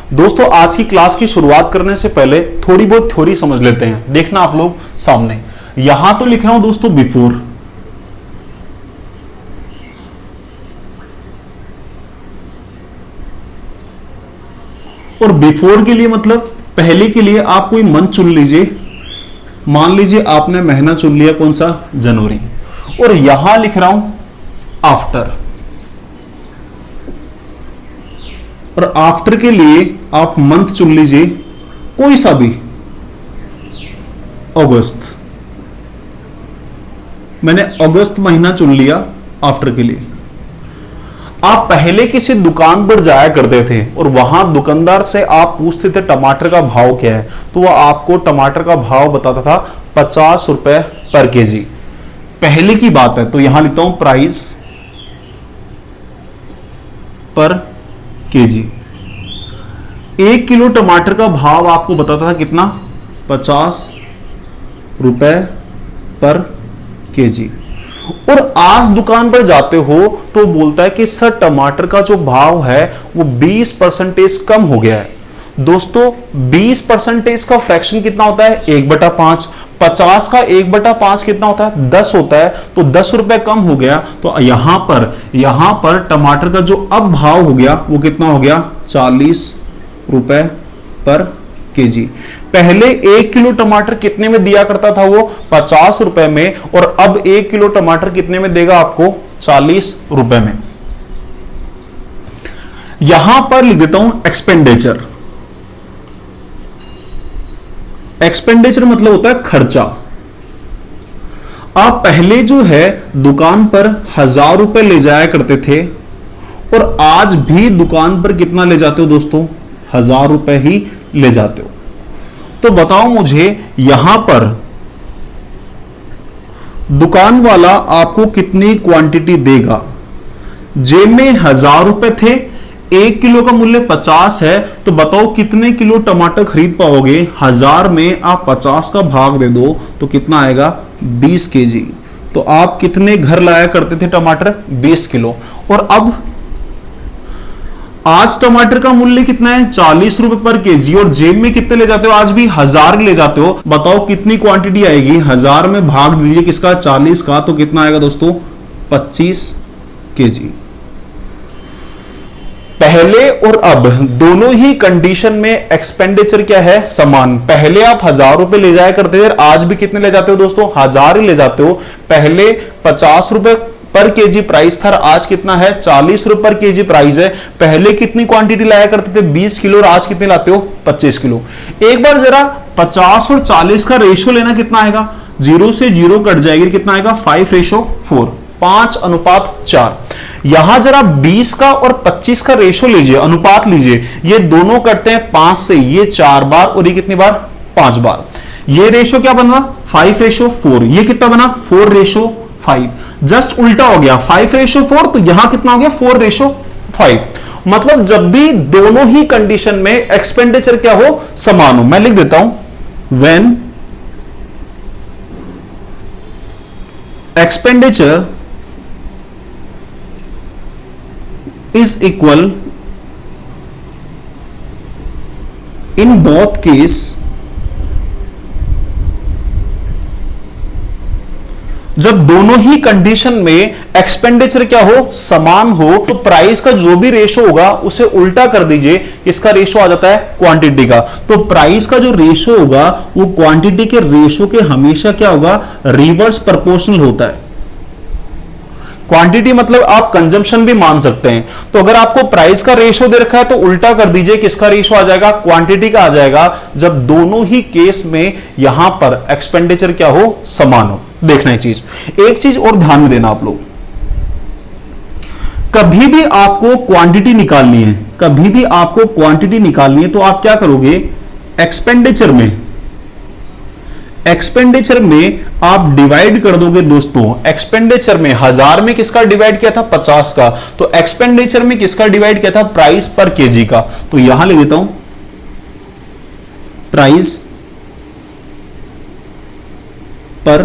दोस्तों आज की क्लास की शुरुआत करने से पहले थोड़ी बहुत थ्योरी समझ लेते हैं। देखना आप लोग सामने, यहां तो लिख रहा हूं दोस्तों बिफोर, और बिफोर के लिए मतलब पहले के लिए आप कोई मंथ चुन लीजिए। मान लीजिए आपने महीना चुन लिया कौन सा, जनवरी, और यहां लिख रहा हूं आफ्टर, और आफ्टर के लिए आप मंथ चुन लीजिए कोई सा भी, अगस्त। मैंने अगस्त महीना चुन लिया आफ्टर के लिए। आप पहले किसी दुकान पर जाया करते थे और वहां दुकानदार से आप पूछते थे टमाटर का भाव क्या है, तो वह आपको टमाटर का भाव बताता था 50 रुपए पर केजी। पहले की बात है, तो यहां लिखता हूं प्राइस पर केजी। 1 किलो टमाटर का भाव आपको बताता था कितना, 50 रुपए पर केजी। और आज दुकान पर जाते हो तो बोलता है कि सर टमाटर का जो भाव है वो 20% कम हो गया है। दोस्तों 20% का फ्रैक्शन कितना होता है, 1/5। 50 का 1/5 कितना होता है, 10 होता है। तो 10 रुपए कम हो गया। तो यहां पर टमाटर का जो अब भाव हो गया वो कितना हो गया, 40 रुपए पर केजी। पहले 1 किलो टमाटर कितने में दिया करता था, वो 50 रुपए में, और अब 1 किलो टमाटर कितने में देगा आपको, 40 रुपए में। यहां पर लिख देता हूं एक्सपेंडिचर। एक्सपेंडिचर मतलब होता है खर्चा। आप पहले जो है दुकान पर 1000 रुपए ले जाया करते थे, और आज भी दुकान पर कितना ले जाते हो दोस्तों, 1000 रुपए ही ले जाते हो। तो बताओ मुझे, यहां पर दुकान वाला आपको कितनी क्वांटिटी देगा। जेब में 1000 रुपए थे, 1 किलो का मूल्य 50 है, तो बताओ कितने किलो टमाटर खरीद पाओगे। 1000 में आप 50 का भाग दे दो तो कितना आएगा, 20 केजी। तो आप कितने घर लाया करते थे टमाटर, 20 किलो। और अब आज टमाटर का मूल्य कितना है, 40 रुपए पर केजी, और जेब में कितने ले जाते हो, आज भी 1000 ले जाते हो। बताओ कितनी क्वांटिटी आएगी, 1000 में भाग दीजिए किसका, 40 का, तो कितना आएगा दोस्तों, 25 केजी। पहले और अब दोनों ही कंडीशन में एक्सपेंडिचर क्या है, समान। पहले आप 1000 रुपए ले जाया करते थे, आज भी कितने ले जाते हो दोस्तों, 1000 ही ले जाते हो। पहले 50 रुपए पर केजी प्राइस था, आज कितना है, 40 रुपए पर केजी प्राइस है। पहले कितनी क्वांटिटी लाया करते थे, 20 किलो, और आज कितने लाते हो, 25 किलो। एक बार जरा 50 और 40 का रेशियो लेना, कितना आएगा, 0 से 0 कट जाएगी, कितना आएगा, 5:4, 5:4। यहां जरा 20 का और 25 का रेशियो लीजिए, अनुपात लीजिए। ये दोनों कटते हैं 5 से, ये 4 बार और ये कितनी बार, 5 बार। ये रेशियो क्या बना, 5:4। ये कितना बना, 4:5। जस्ट उल्टा हो गया, 5:4, तो यहां कितना हो गया, 4:5। मतलब जब भी दोनों ही कंडीशन में एक्सपेंडिचर क्या हो, समान हो। मैं लिख देता हूं, when expenditure is equal in both case, जब दोनों ही कंडीशन में एक्सपेंडिचर क्या हो, समान हो, तो प्राइस का जो भी रेशो होगा उसे उल्टा कर दीजिए, इसका रेशो आ जाता है क्वांटिटी का। तो प्राइस का जो रेशो होगा वो क्वांटिटी के रेशो के हमेशा क्या होगा, रिवर्स प्रोपोर्शनल होता है। क्वांटिटी मतलब आप कंजम्पशन भी मान सकते हैं। तो अगर आपको प्राइस का रेशो दे रखा है तो उल्टा कर दीजिए, किसका रेशो आ जाएगा, क्वांटिटी का आ जाएगा, जब दोनों ही केस में यहां पर एक्सपेंडिचर क्या हो, समान हो। देखना है चीज, एक चीज और ध्यान में देना आप लोग, कभी भी आपको क्वांटिटी निकालनी है, कभी भी आपको क्वांटिटी निकालनी है, तो आप क्या करोगे, एक्सपेंडिचर में आप डिवाइड कर दोगे दोस्तों। एक्सपेंडिचर में 1000 में किसका डिवाइड किया था, 50 का। तो एक्सपेंडिचर में किसका डिवाइड किया था, प्राइस पर केजी का। तो यहां लिख देता हूं, प्राइस पर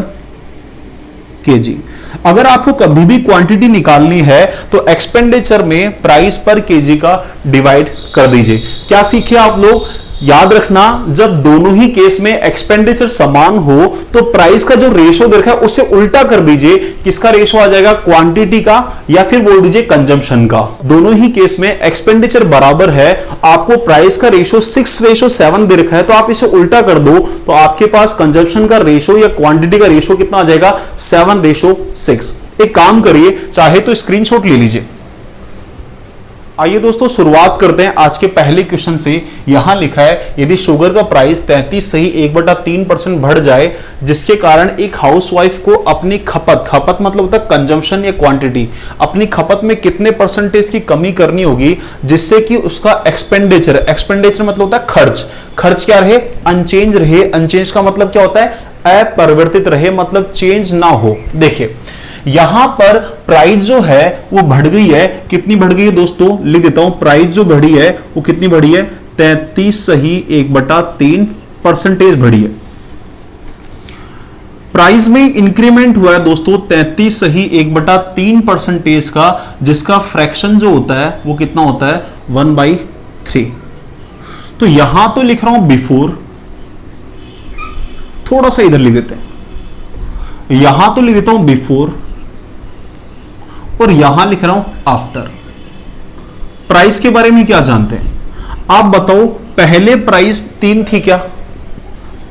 केजी। अगर आपको कभी भी क्वांटिटी निकालनी है तो एक्सपेंडिचर में प्राइस पर केजी का डिवाइड कर दीजिए। क्या सीखे आप लोग? याद रखना, जब दोनों ही केस में एक्सपेंडिचर समान हो तो प्राइस का जो रेशो देखा है उसे उल्टा कर दीजिए। किसका रेशो आ जाएगा? क्वांटिटी का, या फिर बोल दीजिए कंजम्पशन का। दोनों ही केस में एक्सपेंडिचर बराबर है, आपको प्राइस का रेशो 6:7 दे रखा है, तो आप इसे उल्टा कर दो तो आपके पास कंजम्पशन का रेशो या क्वांटिटी का रेशो कितना आ जाएगा? 7:6। एक काम करिए, चाहे तो स्क्रीनशॉट ले लीजिए। आइए दोस्तों शुरुआत करते हैं आज के पहले क्वेश्चन से। यहां लिखा है यदि शुगर का प्राइस 33 सही 1/3% बढ़ जाए, जिसके कारण एक हाउसवाइफ को अपनी खपत मतलब होता है कंजम्पशन या क्वांटिटी, अपनी खपत में कितने परसेंटेज की कमी करनी होगी जिससे कि उसका एक्सपेंडिचर मतलब होता है खर्च क्या रहे? अनचेंज रहे। अनचेंज का मतलब क्या होता है? अपरिवर्तित रहे, मतलब चेंज ना हो। देखिए यहां पर प्राइस जो है वो बढ़ गई है। कितनी बढ़ गई है दोस्तों? लिख देता हूं, प्राइस जो बढ़ी है वो कितनी बढ़ी है? 33 सही 1/3% बढ़ी है। प्राइस में इंक्रीमेंट हुआ है दोस्तों 33 सही 1/3% का, जिसका फ्रैक्शन जो होता है वो कितना होता है? 1/3। तो यहां तो लिख रहा हूं बिफोर, थोड़ा सा इधर लिख देते हैं। यहां तो लिख देता हूं बिफोर और यहां लिख रहा हूं आफ्टर। प्राइस के बारे में क्या जानते हैं आप बताओ? पहले प्राइस 3 थी क्या?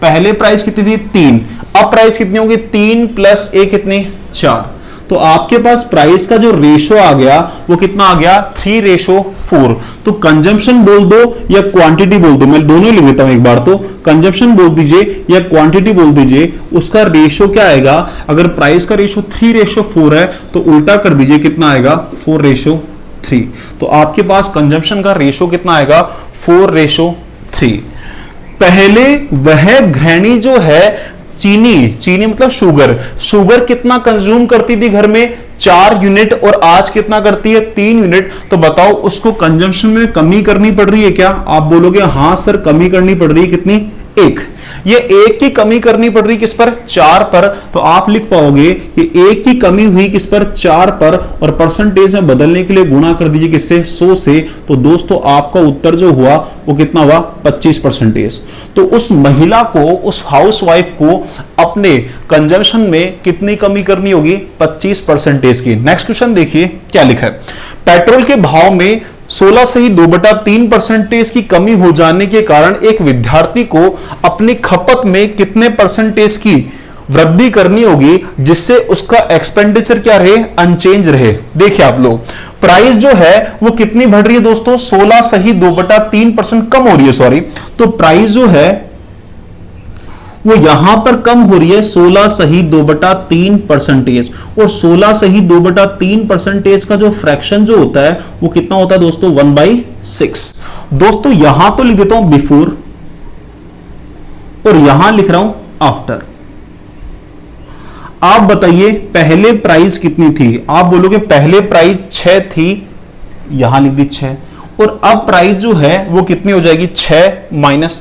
पहले प्राइस कितनी थी? 3। अब प्राइस कितनी होगी? 3 + 1 कितनी? 4। तो आपके पास प्राइस का जो रेशो आ गया वो कितना आ गया? 3:4। तो कंजम्पशन बोल दो या क्वांटिटी बोल दो, मैं दोनों लिख देता हूं एक बार। तो कंजम्पशन बोल दीजिए या क्वांटिटी बोल दीजिए, उसका रेशो क्या आएगा? अगर प्राइस का रेशो 3:4 है तो उल्टा कर दीजिए, कितना आएगा? 4:3। तो आपके पास कंजम्पशन का रेशो कितना आएगा? 4:3। पहले वह गृहिणी जो है चीनी मतलब शुगर कितना कंज्यूम करती थी घर में? 4 यूनिट, और आज कितना करती है? 3 यूनिट। तो बताओ उसको कंजम्पशन में कमी करनी पड़ रही है क्या? आप बोलोगे हां सर कमी करनी पड़ रही है। कितनी? 1। ये 1 की कमी करनी पड़ रही किस पर? 4 पर। तो आप लिख पाओगे कि 1 की कमी हुई किस पर? 4 पर, और परसेंटेज में बदलने के लिए गुणा कर दीजिए किससे? 100 से। तो दोस्तों आपका उत्तर जो हुआ वो कितना हुआ? 25%। तो उस महिला को, उस हाउसवाइफ को अपने कंजम्पशन में कितनी कमी करनी होगी? 25% की। नेक्स्ट क्वेश्चन देखिए क्या लिखा है। पेट्रोल के भाव में 16 सही 2/3% की कमी हो जाने के कारण एक विद्यार्थी को अपनी खपत में कितने परसेंटेज की वृद्धि करनी होगी जिससे उसका एक्सपेंडिचर क्या रहे? अनचेंज रहे। देखिए आप लोग, प्राइस जो है वो कितनी बढ़ रही है दोस्तों? 16 सही 2/3% कम हो रही है, सॉरी। तो प्राइस जो है वो यहां पर कम हो रही है 16 सही 2/3%, और 16 सही 2/3% का जो फ्रैक्शन जो होता है वो कितना होता है दोस्तों? 1/6। दोस्तों यहां तो लिख देता हूं बिफोर और यहां लिख रहा हूं आफ्टर। आप बताइए पहले प्राइस कितनी थी? आप बोलोगे पहले प्राइस 6 थी, यहां लिख दी 6, और अब प्राइस जो है वो कितनी हो जाएगी? 6 -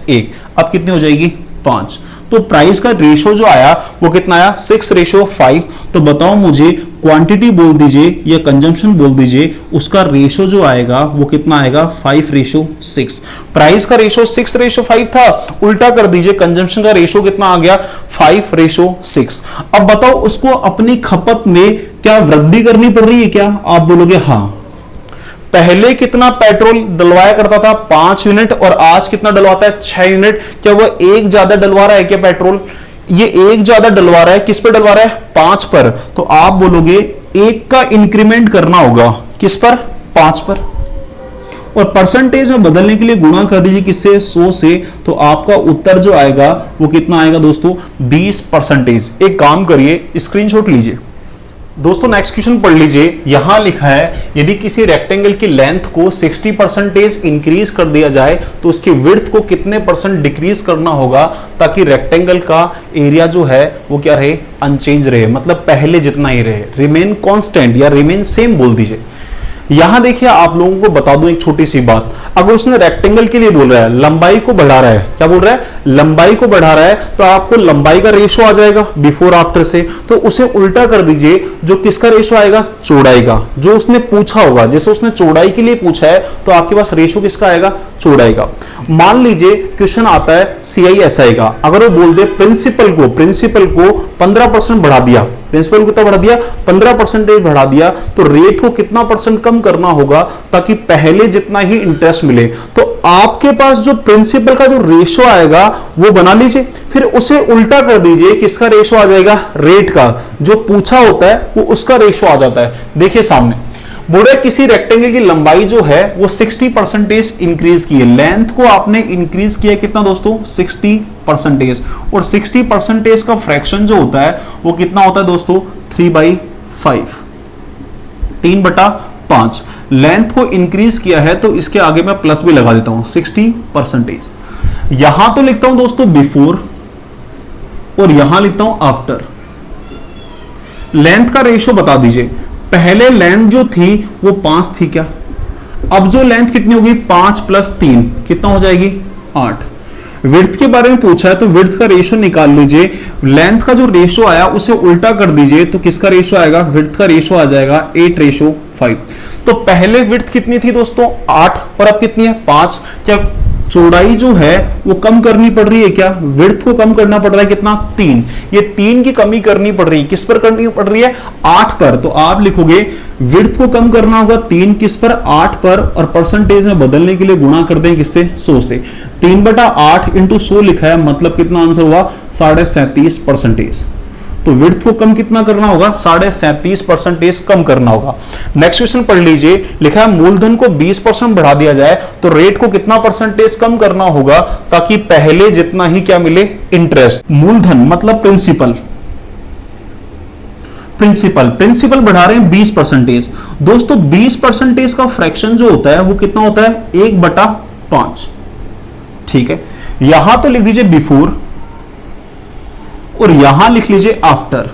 1, अब कितनी हो जाएगी? 5। तो प्राइस का रेशो जो आया वो कितना आया? 6:5। तो बताओ मुझे क्वांटिटी बोल दीजिए या कंजम्पशन बोल दीजिए, उसका रेशो जो आएगा वो कितना आएगा? 5:6। प्राइस का रेशो 6:5 था, उल्टा कर दीजिए, कंजम्पशन का रेशो कितना आ गया? 5:6। अब बताओ उसको अपनी खपत में क्या वृद्धि करनी पड़ रही है क्या? आप बोलोगे हां। पहले कितना पेट्रोल डलवाया करता था? 5 यूनिट, और आज कितना डलवाता है? 6 यूनिट। क्या वो एक ज्यादा डलवा रहा है क्या पेट्रोल? ये एक ज्यादा डलवा रहा है। किस पर डलवा रहा है? 5 पर। तो आप बोलोगे 1 का इंक्रीमेंट करना होगा किस पर? 5 पर, और परसेंटेज में बदलने के लिए गुणा कर दीजिए किससे? 100 से। तो आपका उत्तर जो आएगा वो कितना आएगा दोस्तों? 20%। एक काम करिए, स्क्रीनशॉट लीजिए। दोस्तों नेक्स्ट क्वेश्चन पढ़ लीजिए। यहां लिखा है यदि किसी रेक्टेंगल की लेंथ को 60% इंक्रीज कर दिया जाए तो उसकी विड्थ को कितने % डिक्रीज करना होगा ताकि रेक्टेंगल का एरिया जो है वो क्या रहे? अनचेंज रहे, मतलब पहले जितना ही रहे, रिमेन कांस्टेंट या रिमेन सेम बोल दीजिए। यहां देखिए आप लोगों को बता दूं एक छोटी सी बात, अगर उसने रेक्टेंगल के लिए बोल रहा है, लंबाई को बढ़ा रहा है, क्या बोल रहा है, लंबाई को बढ़ा रहा है, तो आपको लंबाई का रेशो आ जाएगा बिफोर आफ्टर से, तो उसे उल्टा कर दीजिए, जो किसका रेशो आएगा, चौड़ाई का, जो उसने पूछा होगा, जैसे उसने चौड़ाई के लिए पूछा है तो आपके पास रेशो किसका आएगा, चौड़ाई का। मान लीजिए क्वेश्चन आता है CISI का, अगर वो बोल दे प्रिंसिपल को 15% बढ़ा दिया, प्रिंसिपल को कितना बढ़ा दिया, 15% बढ़ा दिया, तो रेट को कितना परसेंट कम करना होगा ताकि पहले जितना ही इंटरेस्ट मिले। तो आपके पास जो प्रिंसिपल का जो रेशो आएगा वो बना लीजिए, फिर उसे उल्टा कर दीजिए, किसका रेशो आ जाएगा, रेट का, जो पूछा होता है वो उसका रेशो आ जाता है। देखिए सामने बोले किसी रेक्टेंगल की लंबाई जो है वो 60% इंक्रीज की है, लेंथ को आपने इंक्रीज किया कितना दोस्तों, 60%, और 60% का फ्रैक्शन जो होता है वो कितना होता है दोस्तों, 3/5, 3/5। लेंथ को इंक्रीज किया है तो इसके आगे मैं प्लस भी लगा देता हूं, 60%। यहां तो लिखता हूं दोस्तों बिफोर और यहां लिखता हूं आफ्टर। लेंथ का रेशो बता दीजिए, पहले लेंथ जो थी वो 5 थी क्या, अब जो लेंथ कितनी होगी, 5 + 3 कितना हो जाएगी, 8। विड्थ के बारे में पूछा है तो विड्थ का रेशो निकाल लीजिए, लेंथ का जो रेशो आया उसे उल्टा कर दीजिए, तो किसका रेशो आएगा, विड्थ का रेशो आ जाएगा 8:5। तो पहले विड्थ कितनी थी दोस्तों, 8, और अब कितनी है, 5। क्या चौड़ाई जो है वो कम करनी पड़ रही है क्या, विड्थ को कम करना पड़ रहा है कितना, 3। ये 3 की कमी करनी पड़ रही है, किस पर करनी पड़ रही है, 8 पर। तो आप लिखोगे विड्थ को कम करना होगा 3 किस पर, 8 पर, और परसेंटेज में बदलने के लिए गुणा कर दें किससे, 100 से। 3/8 × 100 लिखा है, मतलब कितना आंसर हुआ, 37.5%। तो विड्थ को कम कितना करना होगा, 37.5% कम करना होगा। नेक्स्ट क्वेश्चन पढ़ लीजिए, लिखा है मूलधन को 20% बढ़ा दिया जाए तो रेट को कितना परसेंटेज कम करना होगा ताकि पहले जितना ही क्या मिले, इंटरेस्ट। मूलधन मतलब प्रिंसिपल, प्रिंसिपल बढ़ा रहे हैं 20%। दोस्तों 20% का फ्रैक्शन जो होता है वो कितना होता है, 1/5। ठीक है, यहां तो लिख दीजिए बिफोर और यहां लिख लीजिए आफ्टर।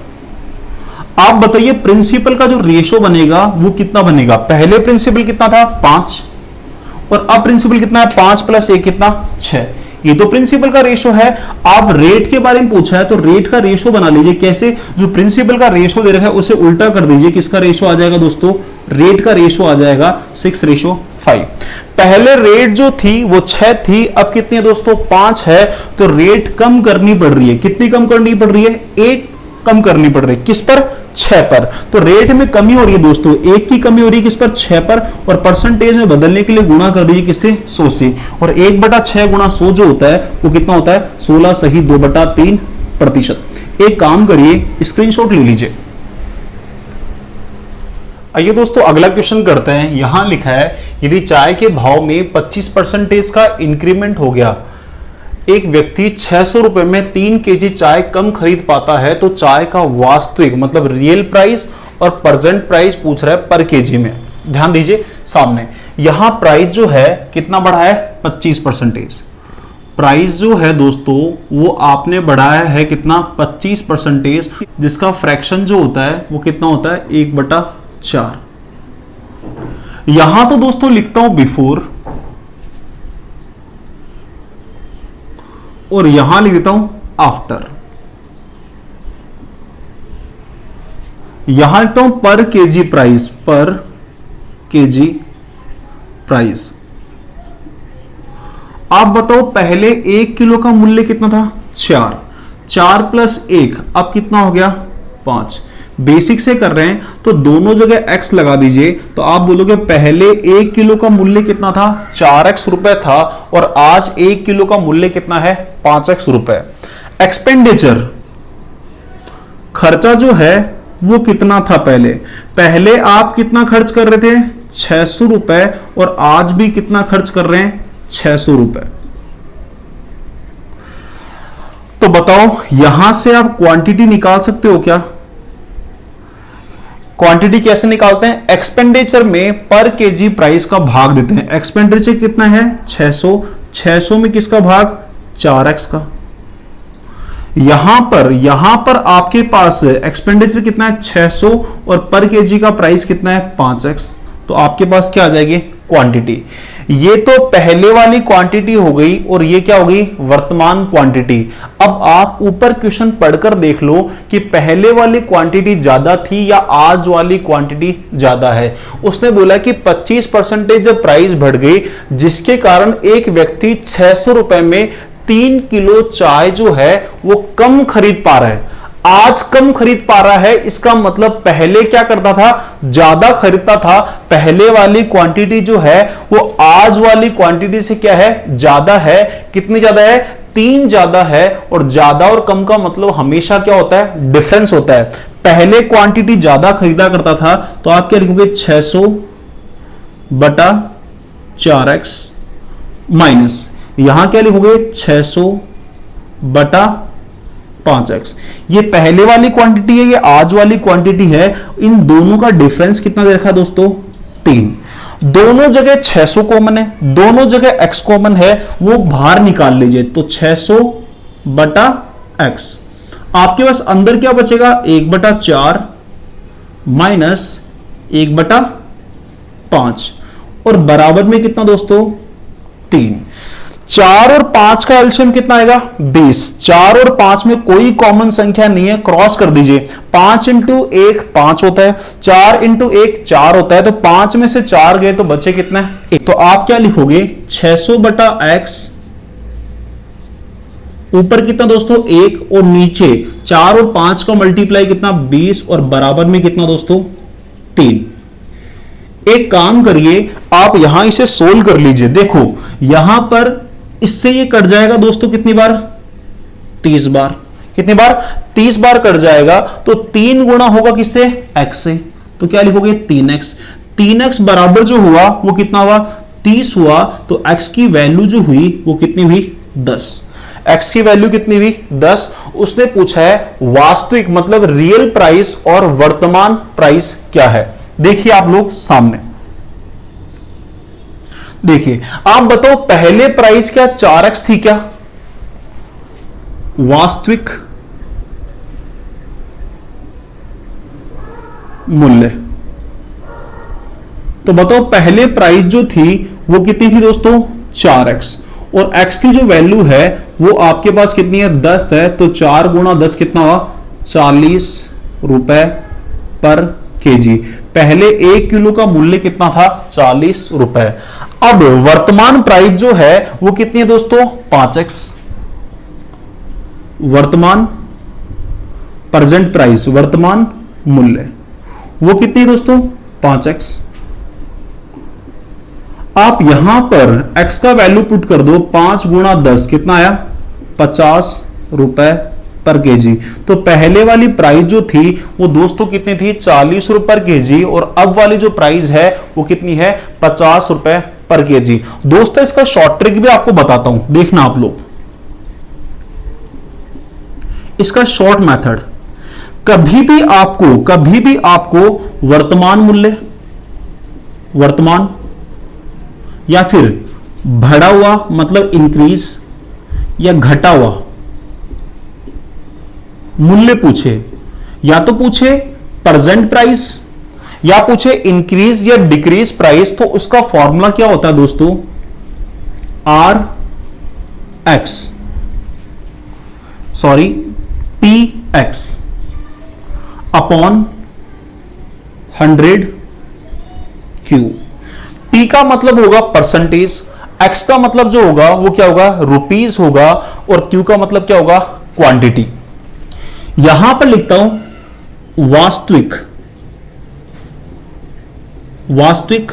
आप बताइए प्रिंसिपल का जो रेशो बनेगा वो कितना बनेगा, पहले प्रिंसिपल कितना था, 5, और अब प्रिंसिपल कितना है, 5 + 1 कितना, 6। ये तो प्रिंसिपल का रेशो है। आप रेट के बारे में पूछा है तो रेट का रेशो बना लीजिए, कैसे, जो प्रिंसिपल का रेशो दे रखा है उसे उल्टा कर दीजिए, किसका रेशो आ जाएगा दोस्तों, रेट का रेशो आ जाएगा 6:5। पहले रेट जो थी वो 6 थी, अब कितनी है दोस्तों, 5 है। तो रेट कम करनी पड़ रही है, कितनी कम करनी पड़ रही है, 1 कम करनी पड़ रही है, किस पर, 6 पर। तो रेट में कमी हो रही है दोस्तों, 1 की कमी हो रही है किस पर, 6 पर, और परसेंटेज में बदलने के लिए गुणा कर दीजिए किससे, 100 से। और 1/6 × 100 जो होता है वो कितना होता है, 16 सही 2/3%। एक काम करिए, स्क्रीनशॉट ले लीजिए। आइए दोस्तों अगला क्वेश्चन करते हैं। यहां लिखा है यदि चाय के भाव में 25% का इंक्रीमेंट हो गया, एक व्यक्ति 600 रुपए में 3 kg चाय कम खरीद पाता है, तो चाय का वास्तविक मतलब रियल प्राइस और प्रेजेंट प्राइस पूछ रहा है पर केजी में। ध्यान दीजिए सामने, यहां प्राइस जो है कितना बढ़ा है, 25%। प्राइस जो है दोस्तों वो आपने बढ़ाया है कितना, 25%, जिसका फ्रैक्शन जो होता है वो कितना होता है, 1/4। यहां तो दोस्तों लिखता हूं बिफोर और यहां लिख देता हूं आफ्टर। यहां लिखता हूं पर केजी प्राइस, पर केजी प्राइस। आप बताओ पहले 1 किलो का मूल्य कितना था, 4, 4 + 1 अब कितना हो गया, 5। बेसिक से कर रहे हैं तो दोनों जगह x लगा दीजिए, तो आप बोलोगे पहले 1 किलो का मूल्य कितना था, 4x रुपए था, और आज 1 किलो का मूल्य कितना है, 5x रुपए। एक्सपेंडिचर खर्चा जो है वो कितना था, पहले आप कितना खर्च कर रहे थे, 600 रुपए, और आज भी कितना खर्च कर रहे हैं, 600 रुपए। तो बताओ यहां से आप क्वांटिटी निकाल सकते हो क्या, क्वांटिटी कैसे निकालते हैं, एक्सपेंडिचर में पर केजी प्राइस का भाग देते हैं। एक्सपेंडिचर कितना है, 600, 600 में किसका भाग, 4x का। यहां पर आपके पास एक्सपेंडिचर कितना है, 600, और पर केजी का प्राइस कितना है, 5x। तो आपके पास क्या आ जाएगी, क्वांटिटी। ये तो पहले वाली क्वांटिटी हो गई और ये क्या हो गई, वर्तमान क्वांटिटी। अब आप ऊपर क्वेश्चन पढ़कर देख लो कि पहले वाली क्वांटिटी ज्यादा थी या आज वाली क्वांटिटी ज्यादा है। उसने बोला कि 25% जब प्राइस बढ़ गई, जिसके कारण एक व्यक्ति 600 रुपए में 3 किलो चाय जो है वो कम खरीद पा रहा है, आज कम खरीद पा रहा है। इसका मतलब पहले क्या करता था, ज्यादा खरीदता था। पहले वाली क्वांटिटी जो है वो आज वाली क्वांटिटी से क्या है, ज्यादा है। कितनी ज्यादा है, 3 ज्यादा है। और ज्यादा और कम का मतलब हमेशा क्या होता है, डिफरेंस होता है। पहले क्वांटिटी ज्यादा खरीदा करता था तो आप क्या लिखोगे, 600 बटा 4x माइनस यहां क्या लिखोगे, 600 बटा 5x। ये पहले वाली क्वांटिटी है, ये आज वाली क्वांटिटी है। इन दोनों का डिफरेंस कितना दे रखा है दोस्तों, 3। दोनों जगह 600 कॉमन है, दोनों जगह x कॉमन है, वो बाहर निकाल लीजिए। तो 600 बटा x, आपके पास अंदर क्या बचेगा, 1 बटा 4 माइनस 1 बटा 5 और बराबर में कितना दोस्तों, 3। 4 और 5 का एलसीएम कितना आएगा, 20। 4 और 5 में कोई कॉमन संख्या नहीं है, क्रॉस कर दीजिए। 5 इंटू 1 5 होता है, 4 इंटू 1 4 होता है। तो 5 में से 4 गए तो बचे कितना, 1। तो आप क्या लिखोगे, 600 बटा x, ऊपर कितना दोस्तों 1 और नीचे 4 और 5 का मल्टीप्लाई कितना, 20 और बराबर में कितना दोस्तों, 3। एक काम करिए, आप यहां इसे सोल्व कर लीजिए। देखो यहां पर इससे ये कट जाएगा दोस्तों कितनी बार, 30 बार। कितनी बार, 30 बार कट जाएगा। तो 3 गुना होगा किससे, x से। तो क्या लिखोगे, 3x। 3x बराबर जो हुआ वो कितना हुआ, 30 हुआ। तो x की वैल्यू जो हुई वो कितनी हुई, 10। x की वैल्यू कितनी हुई, 10। उसने पूछा है वास्तविक मतलब रियल प्राइस और वर्तमान प्राइस क्या है। देखिए आप लोग सामने देखिए, आप बताओ पहले प्राइस क्या 4x थी क्या, वास्तविक मूल्य। तो बताओ पहले प्राइस जो थी वो कितनी थी दोस्तों, 4x। और x की जो वैल्यू है वो आपके पास कितनी है, 10 है। तो 4 गुणा 10 कितना हुआ, 40 रुपए पर केजी। पहले 1 किलो का मूल्य कितना था, 40 रुपए। अब वर्तमान प्राइस जो है वो कितनी है दोस्तों, 5x। वर्तमान प्रेजेंट प्राइस, वर्तमान मूल्य वो कितनी है दोस्तों, 5x। आप यहां पर x का वैल्यू पुट कर दो, 5 गुणा 10 कितना आया, 50 रुपए पर केजी। तो पहले वाली प्राइस जो थी वो दोस्तों कितनी थी, 40 रुपए पर केजी। और अब वाली जो प्राइस है वो कितनी है, 50 रुपए पर केजी। दोस्तों इसका शॉर्ट ट्रिक भी आपको बताता हूं, देखना आप लोग। इसका शॉर्ट मेथड, कभी भी आपको वर्तमान मूल्य, वर्तमान या फिर बढ़ा हुआ मतलब इंक्रीज या घटा हुआ मूल्य पूछे, या तो पूछे प्रेजेंट प्राइस या पूछे इंक्रीज या डिक्रीज प्राइस, तो उसका फॉर्मूला क्या होता है दोस्तों, PX अपॉन 100 Q। P का मतलब होगा परसेंटेज, X का मतलब जो होगा वो क्या होगा, रुपीस होगा, और Q का मतलब क्या होगा, क्वांटिटी। यहां पर लिखता हूं वास्तविक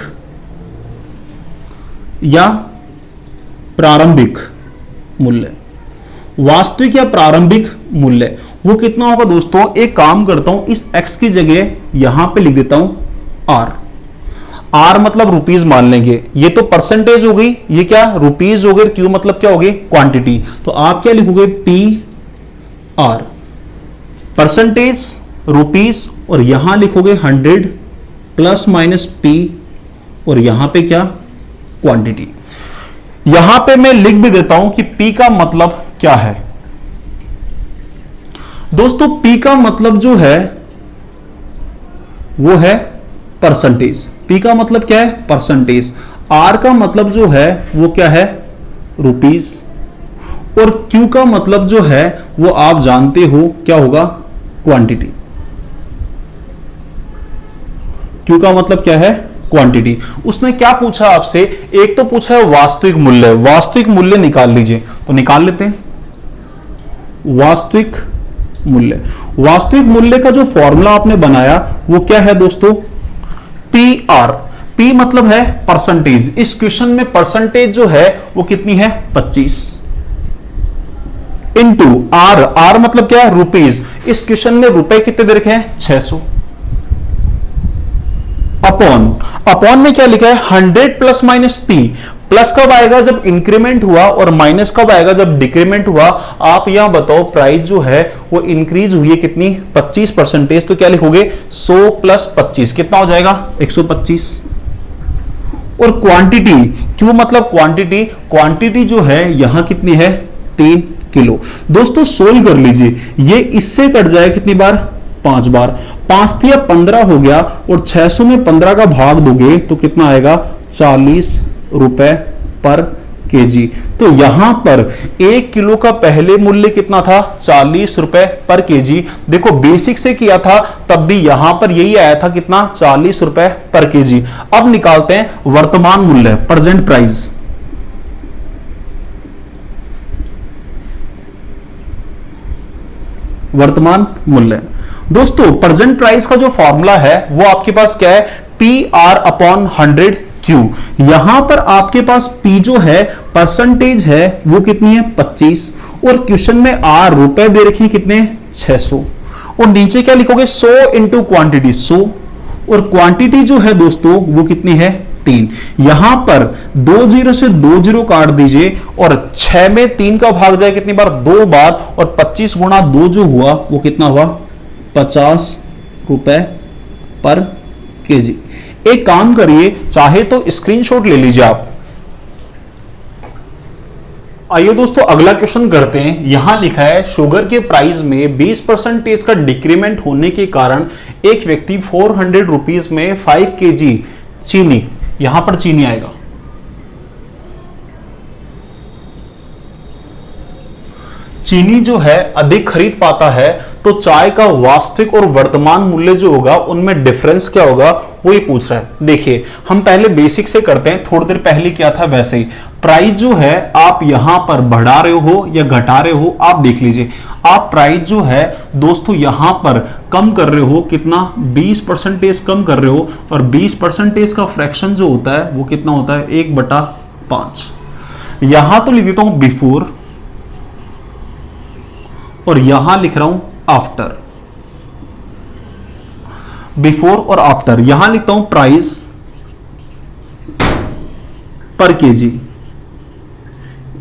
या प्रारंभिक मूल्य। वास्तविक या प्रारंभिक मूल्य वो कितना होगा दोस्तों, एक काम करता हूं, इस x की जगह यहां पे लिख देता हूं r मतलब रुपीस मान लेंगे। ये तो परसेंटेज हो गई, ये क्या रुपीस हो गए, Q मतलब क्या हो गई, क्वांटिटी। तो आप क्या लिखोगे, PR परसेंटेज रुपीस, और यहां लिखोगे 100 प्लस माइनस P, और यहां पे क्या, क्वांटिटी। यहां पे मैं लिख भी देता हूं कि P का मतलब क्या है दोस्तों। P का मतलब जो है वो है परसेंटेज। P का मतलब क्या है? परसेंटेज। R का मतलब जो है वो क्या है? रुपीस। और Q का मतलब जो है वो आप जानते हो क्या होगा? क्वांटिटी। Q का मतलब क्या है? क्वांटिटी। उसने क्या पूछा आपसे? एक तो पूछा है वास्तविक मूल्य। वास्तविक मूल्य निकाल लीजिए, तो निकाल लेते हैं। वास्तविक मूल्य, वास्तविक मूल्य का जो फॉर्मूला आपने बनाया वो क्या है दोस्तों? PR। P मतलब है परसेंटेज। इस क्वेश्चन में परसेंटेज जो है वो कितनी है? 25 इंटू R। R मतलब क्या है? रुपीज। इस क्वेश्चन में रुपए कितने दे रखे हैं? 600। अपॉन, अपॉन में क्या लिखा है? 100 प्लस माइनस P। प्लस कब आएगा? जब इंक्रीमेंट हुआ, और माइनस कब आएगा? जब डिक्रीमेंट हुआ। आप यहां बताओ प्राइस जो है वो इंक्रीज हुई है कितनी? 25%। तो क्या लिखोगे? 100 प्लस 25 कितना हो जाएगा? 125। और क्वांटिटी, क्यों मतलब क्वांटिटी? क्वांटिटी जो है यहां कितनी है? 3 किलो। दोस्तों सोल्व कर लीजिए, ये इससे कट जाए कितनी बार? 5 बार। 5 थी 15 हो गया, और 600 में 15 का भाग दोगे तो कितना आएगा? 40 रुपए पर केजी। तो यहां पर 1 किलो का पहले मूल्य कितना था? 40 रुपए पर केजी। देखो बेसिक से किया था तब भी यहां पर यही आया था, कितना? 40 रुपए पर केजी। अब निकालते हैं वर्तमान मूल्य, प्रेजेंट प्राइस। वर्तमान मूल्य। दोस्तों प्रेजेंट प्राइस का जो फॉर्मूला है वो आपके पास क्या है? PR upon 100 Q। यहां पर आपके पास P जो है परसेंटेज है वो कितनी है? 25। और क्वेश्चन में R रुपए दे रखे कितने? 600। और नीचे क्या लिखोगे? 100 इंटू क्वांटिटी 100। और क्वांटिटी जो है दोस्तों वो कितनी है? 3। यहां पर 2 जीरो से 2 जीरो काट दीजिए, और 6 में 3 का भाग जाए कितनी बार? 2 बार। और 25 गुणा 2 जो हुआ वो कितना हुआ? 50 रुपए पर केजी। एक काम करिए, चाहे तो स्क्रीनशॉट ले लीजिए आप। आइए दोस्तों अगला क्वेश्चन करते हैं। यहां लिखा है शुगर के प्राइस में 20% का डिक्रीमेंट होने के कारण एक व्यक्ति 400 रुपीज में 5 केजी चीनी, यहां पर चीनी आएगा, चीनी जो है अधिक खरीद पाता है, तो चाय का वास्तविक और वर्तमान मूल्य जो होगा उनमें डिफरेंस क्या होगा वो ये पूछ रहा है। देखिए हम पहले बेसिक से करते हैं, थोड़ी देर पहले क्या था वैसे ही। प्राइस जो है आप यहां पर बढ़ा रहे हो या घटा रहे हो, आप देख लीजिए। आप प्राइस जो है दोस्तों यहां पर कम कर रहे हो, कितना? 20% कम कर रहे हो, और 20% का फ्रैक्शन जो होता है वो कितना होता है? 1/5। यहां तो लिख देता हूं बिफोर, और यहां लिख रहा हूं आफ्टर। बिफोर और आफ्टर। यहां लिखता हूं प्राइस पर केजी।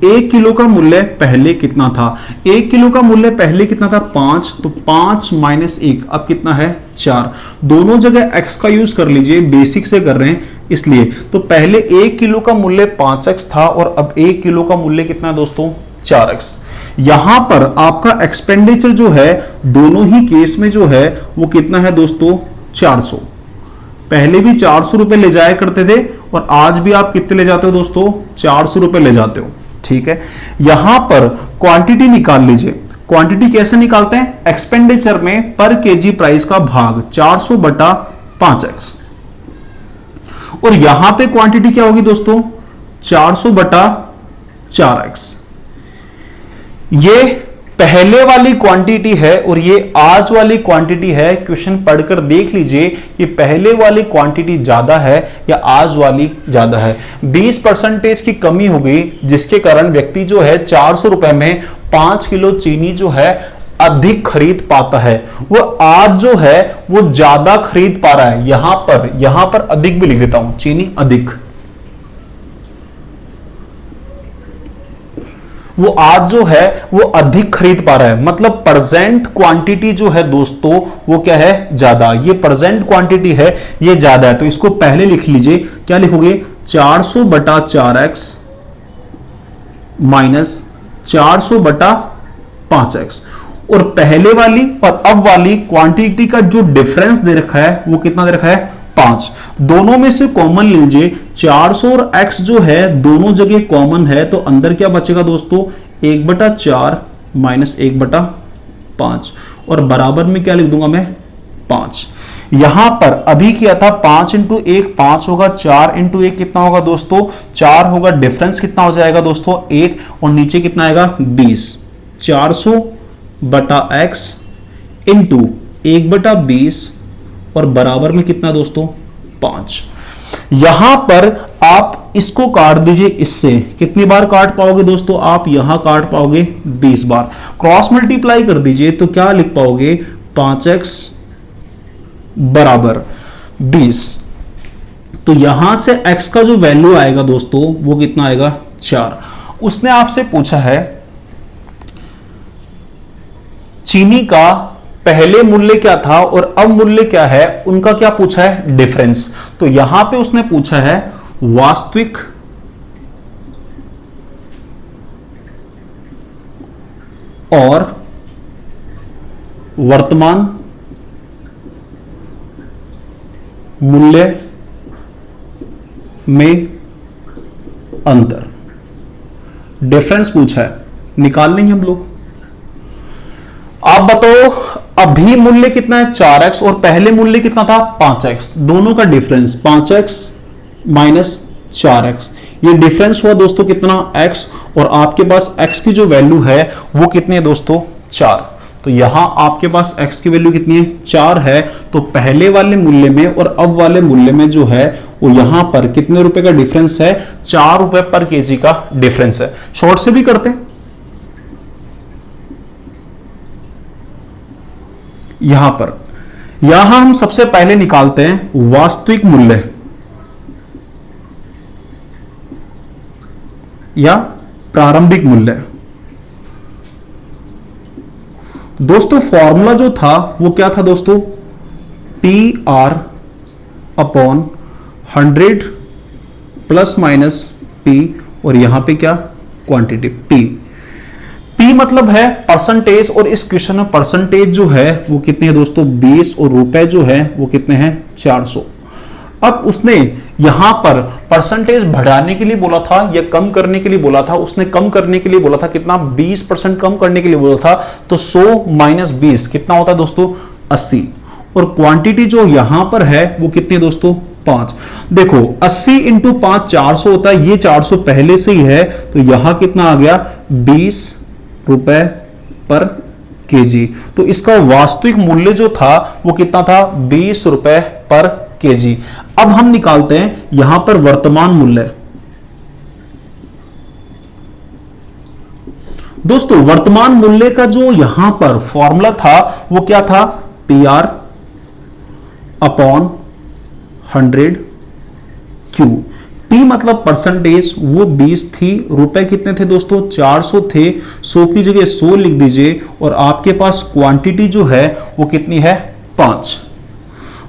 1 किलो का मूल्य पहले कितना था? 1 किलो का मूल्य पहले कितना था? 5। तो 5 माइनस 1 अब कितना है? 4। दोनों जगह x का यूज कर लीजिए, बेसिक से कर रहे हैं इसलिए। तो पहले 1 किलो का मूल्य 5x था, और अब 1 किलो का मूल्य कितना है दोस्तों? 4x। यहां पर आपका एक्सपेंडिचर जो है दोनों ही केस में जो है वो कितना है दोस्तों? 400। पहले भी 400 रुपए ले जाया करते थे, और आज भी आप कितने ले जाते हो दोस्तों? 400 रुपए ले जाते हो। ठीक है, यहां पर क्वांटिटी निकाल लीजिए। क्वांटिटी कैसे निकालते हैं? एक्सपेंडिचर में पर केजी प्राइस का भाग 400 बटा 5x। और यहां पे क्वांटिटी क्या होगी दोस्तों? 400 बटा 4x। ये पहले वाली क्वांटिटी है और ये आज वाली क्वांटिटी है। क्वेश्चन पढ़कर देख लीजिए कि पहले वाली क्वांटिटी ज्यादा है या आज वाली ज्यादा है। 20% की कमी हो गई, जिसके कारण व्यक्ति जो है 400 रुपए में 5 किलो चीनी जो है अधिक खरीद पाता है। वो आज जो है वो ज्यादा खरीद पा रहा है। यहां पर अधिक भी लिख देता हूं, चीनी अधिक। वो आज जो है वो अधिक खरीद पा रहा है, मतलब प्रेजेंट क्वांटिटी जो है दोस्तों वो क्या है? ज्यादा। ये प्रेजेंट क्वांटिटी है, ये ज्यादा है। तो इसको पहले लिख लीजिए, क्या लिखोगे? 400 बटा 4x माइनस 400 बटा 5x। और पहले वाली और अब वाली क्वांटिटी का जो डिफरेंस दे रखा है वो कितना दे रखा है? 5। दोनों में से कॉमन लीजिए, 400 और x जो है दोनों जगह कॉमन है, तो अंदर क्या बचेगा दोस्तों, 1/4 माइनस 1/5 और बराबर में क्या लिख दूंगा मैं, 5। यहां पर अभी किया था 5 इंटू 1 5 होगा, 4 इंटू 1 कितना होगा दोस्तों, 4 होगा। डिफरेंस कितना हो जाएगा दोस्तों, 1 और नीचे कितना आएगा 20। 400/x इंटू 1/20 और बराबर में कितना दोस्तों, 5। यहां पर आप इसको काट दीजिए, इससे कितनी बार काट पाओगे दोस्तों, आप यहां काट पाओगे 20 बार। क्रॉस मल्टीप्लाई कर दीजिए तो क्या लिख पाओगे, 5x बराबर 20। तो यहां से x का जो वैल्यू आएगा दोस्तों वो कितना आएगा, 4। उसने आपसे पूछा है चीनी का पहले मूल्य क्या था और अब मूल्य क्या है, उनका क्या पूछा है, डिफरेंस। तो यहां पे उसने पूछा है वास्तविक और वर्तमान मूल्य में अंतर, डिफरेंस पूछा है, निकाल लेंगे हम लोग। आप बताओ अभी मूल्य कितना है, 4x और पहले मूल्य कितना था, 5x। दोनों का डिफरेंस 5x माइनस 4x, ये डिफरेंस हुआ दोस्तों कितना, x। और आपके पास x की जो वैल्यू है वो कितनी है दोस्तों, 4। तो यहां आपके पास x की वैल्यू कितनी है, 4 है। तो पहले वाले मूल्य में और अब वाले मूल्य में जो है वो यहां पर कितने रुपए का डिफरेंस है, 4 रुपए पर केजी का डिफरेंस है। शॉर्ट से भी करते हैं, यहां हम सबसे पहले निकालते हैं वास्तविक मूल्य या प्रारंभिक मूल्य। दोस्तों फॉर्मूला जो था वो क्या था दोस्तों, PR upon 100 plus minus P और यहां पे क्या, क्वांटिटी P मतलब है परसेंटेज। और इस क्वेश्चन में परसेंटेज जो है वो कितने हैं दोस्तों, 20 और रुपए जो है वो कितने हैं, 400। अब उसने यहां पर परसेंटेज बढ़ाने के लिए बोला था या कम करने के लिए बोला था, उसने कम करने के लिए बोला था, कितना 20% कम करने के लिए बोला था। तो 100 माइनस 20 कितना होता है दोस्तों, 80। और क्वांटिटी जो यहां पर है वो कितनी है दोस्तों, 5। देखो 80 इंटू 5 400 होता है, ये 400 पहले से ही है, तो यहां कितना आ गया, 20 रुपए पर केजी। तो इसका वास्तविक मूल्य जो था वो कितना था, 20 रुपए पर केजी। अब हम निकालते हैं यहां पर वर्तमान मूल्य। दोस्तों वर्तमान मूल्य का जो यहां पर फॉर्मूला था वो क्या था, PR अपॉन 100Q। P मतलब परसेंटेज, वो 20 थी, रुपए कितने थे दोस्तों, 400 थे। 100 की जगह 100 लिख दीजिए। और आपके पास क्वांटिटी जो है वो कितनी है, 5।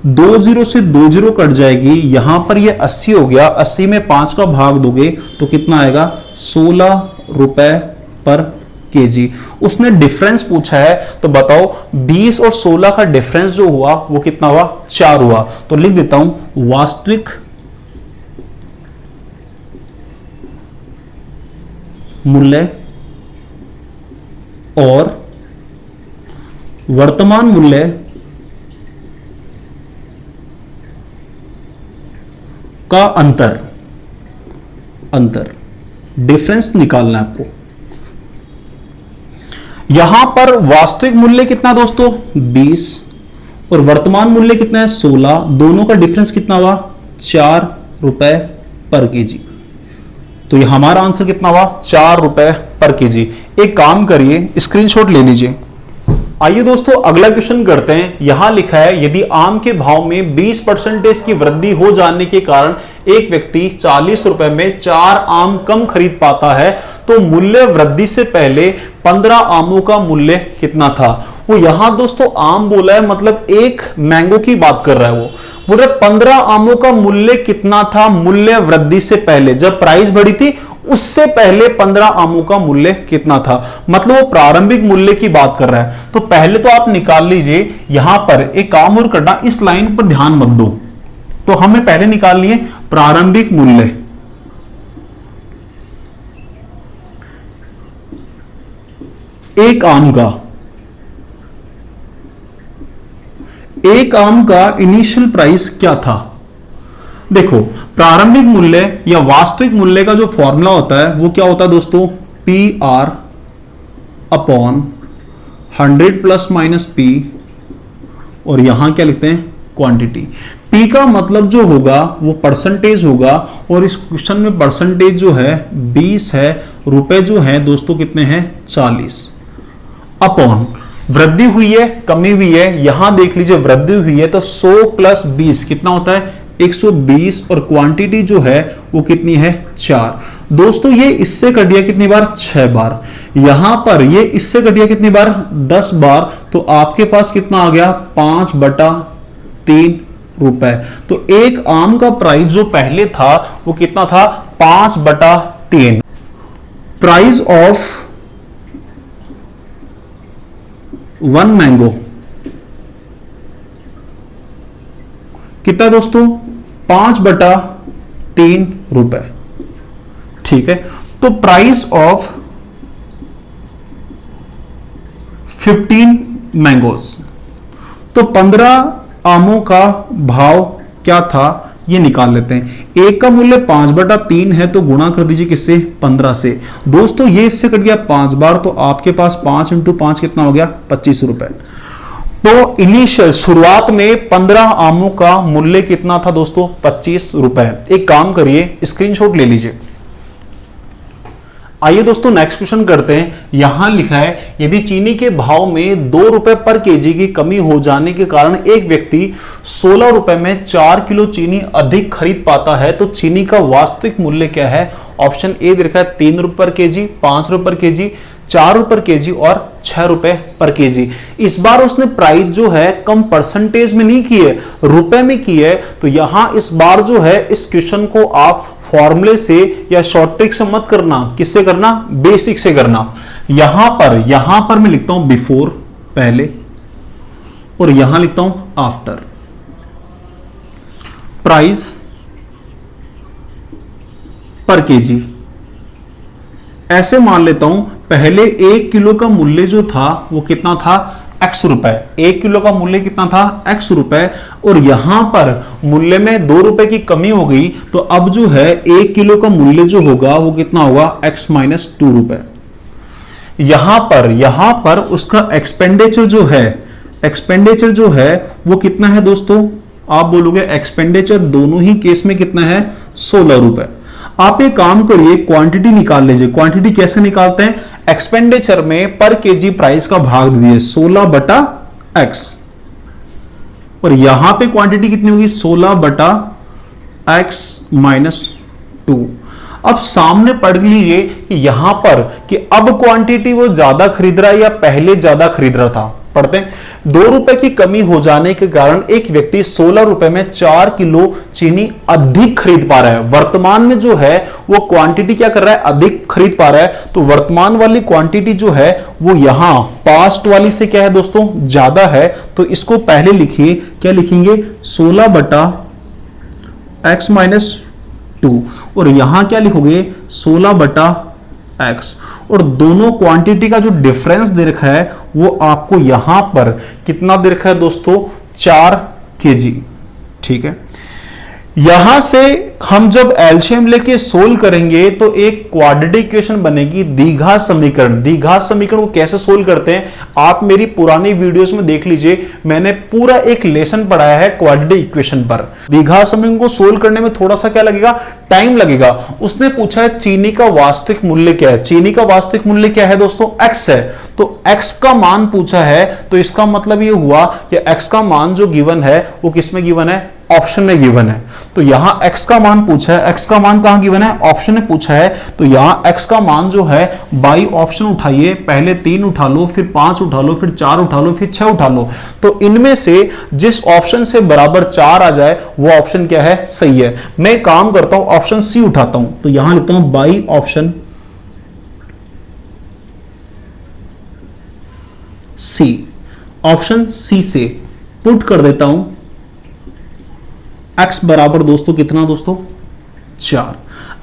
2 0 से 2 0 कट जाएगी, यहां पर ये 80 हो गया, 80 में 5 का भाग दोगे तो कितना आएगा, 16 रुपए पर केजी। उसने डिफरेंस पूछा है, तो बताओ 20 और 16 का डिफरेंस जो हुआ वो कितना हुआ, 4 हुआ। तो लिख देता हूं वास्तविक मूल्य और वर्तमान मूल्य का अंतर डिफरेंस निकालना है आपको। यहां पर वास्तविक मूल्य कितना दोस्तों, 20 और वर्तमान मूल्य कितना है, 16। दोनों का डिफरेंस कितना हुआ, 4 रुपए पर केजी। तो ये हमारा आंसर कितना हुआ, 4 रुपए पर केजी। एक काम करिए, स्क्रीनशॉट ले लीजिए। आइए दोस्तों अगला क्वेश्चन करते हैं। यहां लिखा है यदि आम के भाव में 20% की वृद्धि हो जाने के कारण एक व्यक्ति 40 रुपए में 4 आम कम खरीद पाता है, तो मूल्य वृद्धि से पहले 15 आमों का मूल्य कितना था। वो यहां दोस्तों आम बोला है, मतलब एक मैंगो की बात कर रहा है। वो बोल रहे 15 आमों का मूल्य कितना था मूल्य वृद्धि से पहले, जब प्राइस बढ़ी थी उससे पहले 15 आमों का मूल्य कितना था। मतलब वो प्रारंभिक मूल्य की बात कर रहा है। तो पहले तो आप निकाल लीजिए। यहां पर एक काम और करना, इस लाइन पर ध्यान मत दो, तो हमें पहले निकालनी है प्रारंभिक मूल्य। एक आम का इनिशियल प्राइस क्या था। देखो, प्रारंभिक मूल्य या वास्तविक मूल्य का जो फॉर्मूला होता है वो क्या होता है दोस्तों, P R upon 100 plus minus P, और यहां क्या लिखते हैं, क्वांटिटी। पी का मतलब जो होगा वो परसेंटेज होगा, और इस क्वेश्चन में परसेंटेज जो है 20 है, रुपए जो है दोस्तों कितने हैं, 40। अपॉन वृद्धि हुई है, कमी हुई है, यहां देख लीजिए वृद्धि हुई है तो 100 प्लस 20 कितना होता है, 120, और क्वांटिटी जो है वो कितनी है, 4। दोस्तों ये इससे कट गया कितनी बार, 6 बार। यहां पर ये इससे कट गया कितनी बार, 10 बार। तो आपके पास कितना आ गया, 5/3 रुपए। तो एक आम का प्राइस जो पहले था वो कितना था, 5/3। प्राइस ऑफ 1 मैंगो कितना दोस्तों, 5/3 रुपए। ठीक है, तो प्राइस ऑफ 15 मैंगोज, तो 15 आमों का भाव क्या था ये निकाल लेते हैं। एक का मूल्य 5/3 है तो गुणा कर दीजिए किससे, 15 से। दोस्तों ये इससे कट गया 5 बार, तो आपके पास 5 × 5 कितना हो गया, 25 रुपए। तो इनिशियल शुरुआत में 15 आमों का मूल्य कितना था दोस्तों, 25 रुपए। एक काम करिए, स्क्रीनशॉट ले लीजिए। आइए दोस्तों नेक्स्ट क्वेश्चन करते हैं। यहां लिखा है, यदि चीनी के भाव में 2 रुपए पर केजी की कमी हो जाने के कारण एक व्यक्ति 16 रुपए में 4 किलो चीनी अधिक खरीद पाता है तो चीनी का वास्तविक मूल्य क्या है। ऑप्शन ए दे रखा है 3 रुपए पर केजी, 5 रुपए पर केजी, 4 रुपए पर केजी और 6 रुपए पर केजी। इस बार उसने प्राइस जो है कम परसेंटेज में नहीं की है, रुपए में की है। तो यहां इस बार जो है इस क्वेश्चन को आप फॉर्मूले से या शॉर्ट ट्रिक से मत करना, किससे करना, बेसिक से करना। यहां पर मैं लिखता हूं बिफोर, पहले, और यहां लिखता हूं आफ्टर। प्राइस पर केजी ऐसे मान लेता हूं, पहले 1 किलो का मूल्य जो था वो कितना था, x रुपए। 1 किलो का मूल्य कितना था, x रुपए, और यहां पर मूल्य में 2 रुपए की कमी हो गई तो अब जो है 1 किलो का मूल्य जो होगा वो कितना होगा, x - 2 रुपए। यहां पर उसका एक्सपेंडिचर जो है वो कितना है दोस्तों, आप बोलोगे एक्सपेंडिचर दोनों ही केस में कितना है, 16 रुपए। आप एक काम करिए, क्वांटिटी निकाल लीजिए। क्वांटिटी कैसे निकालते हैं, एक्सपेंडिचर में पर केजी प्राइस का भाग दीजिए 16/x, और यहां पे क्वांटिटी कितनी होगी, 16/x - 2। अब सामने पढ़ लीजिए कि यहां पर कि अब क्वांटिटी वो ज्यादा खरीद रहा है या पहले ज्यादा खरीद रहा था। पढ़ते हैं, 2 रुपए की कमी हो जाने के कारण एक व्यक्ति 16 रुपए में 4 किलो चीनी अधिक खरीद पा रहा है। वर्तमान में जो है वो क्वांटिटी क्या कर रहा है, अधिक खरीद पा रहा है। तो वर्तमान वाली क्वांटिटी जो है वो यहां पास्ट वाली से क्या है दोस्तों, ज्यादा है। तो इसको पहले लिखिए, क्या लिखेंगे, 16/x - 2, और यहां क्या लिखोगे, 16/x, और दोनों क्वांटिटी का जो डिफरेंस दे रखा है वो आपको यहां पर कितना दे रखा है दोस्तों, 4 केजी। ठीक है, यहां से हम जब एलसीएम लेके सोल्व करेंगे तो एक क्वाड्रेटिक इक्वेशन बनेगी, द्विघात समीकरण। द्विघात समीकरण को कैसे सोल्व करते हैं आप मेरी पुरानी वीडियोस में देख लीजिए, मैंने पूरा एक लेसन पढ़ाया है क्वाड्रेटिक इक्वेशन पर। द्विघात समीकरण को सोल्व करने में थोड़ा सा क्या लगेगा, टाइम लगेगा। उसने पूछा है चीनी का वास्तविक मूल्य क्या है। चीनी का वास्तविक मूल्य क्या है दोस्तों, x है। तो x का मान पूछा है, तो इसका मतलब यह हुआ कि x का मान जो गिवन है वो किसमें गिवन है, ऑप्शन में गिवन है। तो यहां x का मान पूछा है, x का मान कहां गिवन है, ऑप्शन में पूछा है। तो यहां x का मान जो है बाई ऑप्शन उठाइए, पहले 3 उठा लो, फिर 5 उठा लो, फिर 4 उठा लो, फिर 6 उठा लो। तो इनमें से जिस ऑप्शन से बराबर 4 आ जाए वो ऑप्शन क्या है, सही है। मैं काम करता हूं, ऑप्शन सी उठाता हूं। तो यहां लिखता हूं by option C, option C से पुट कर देता हूं x बराबर दोस्तों कितना दोस्तों 4,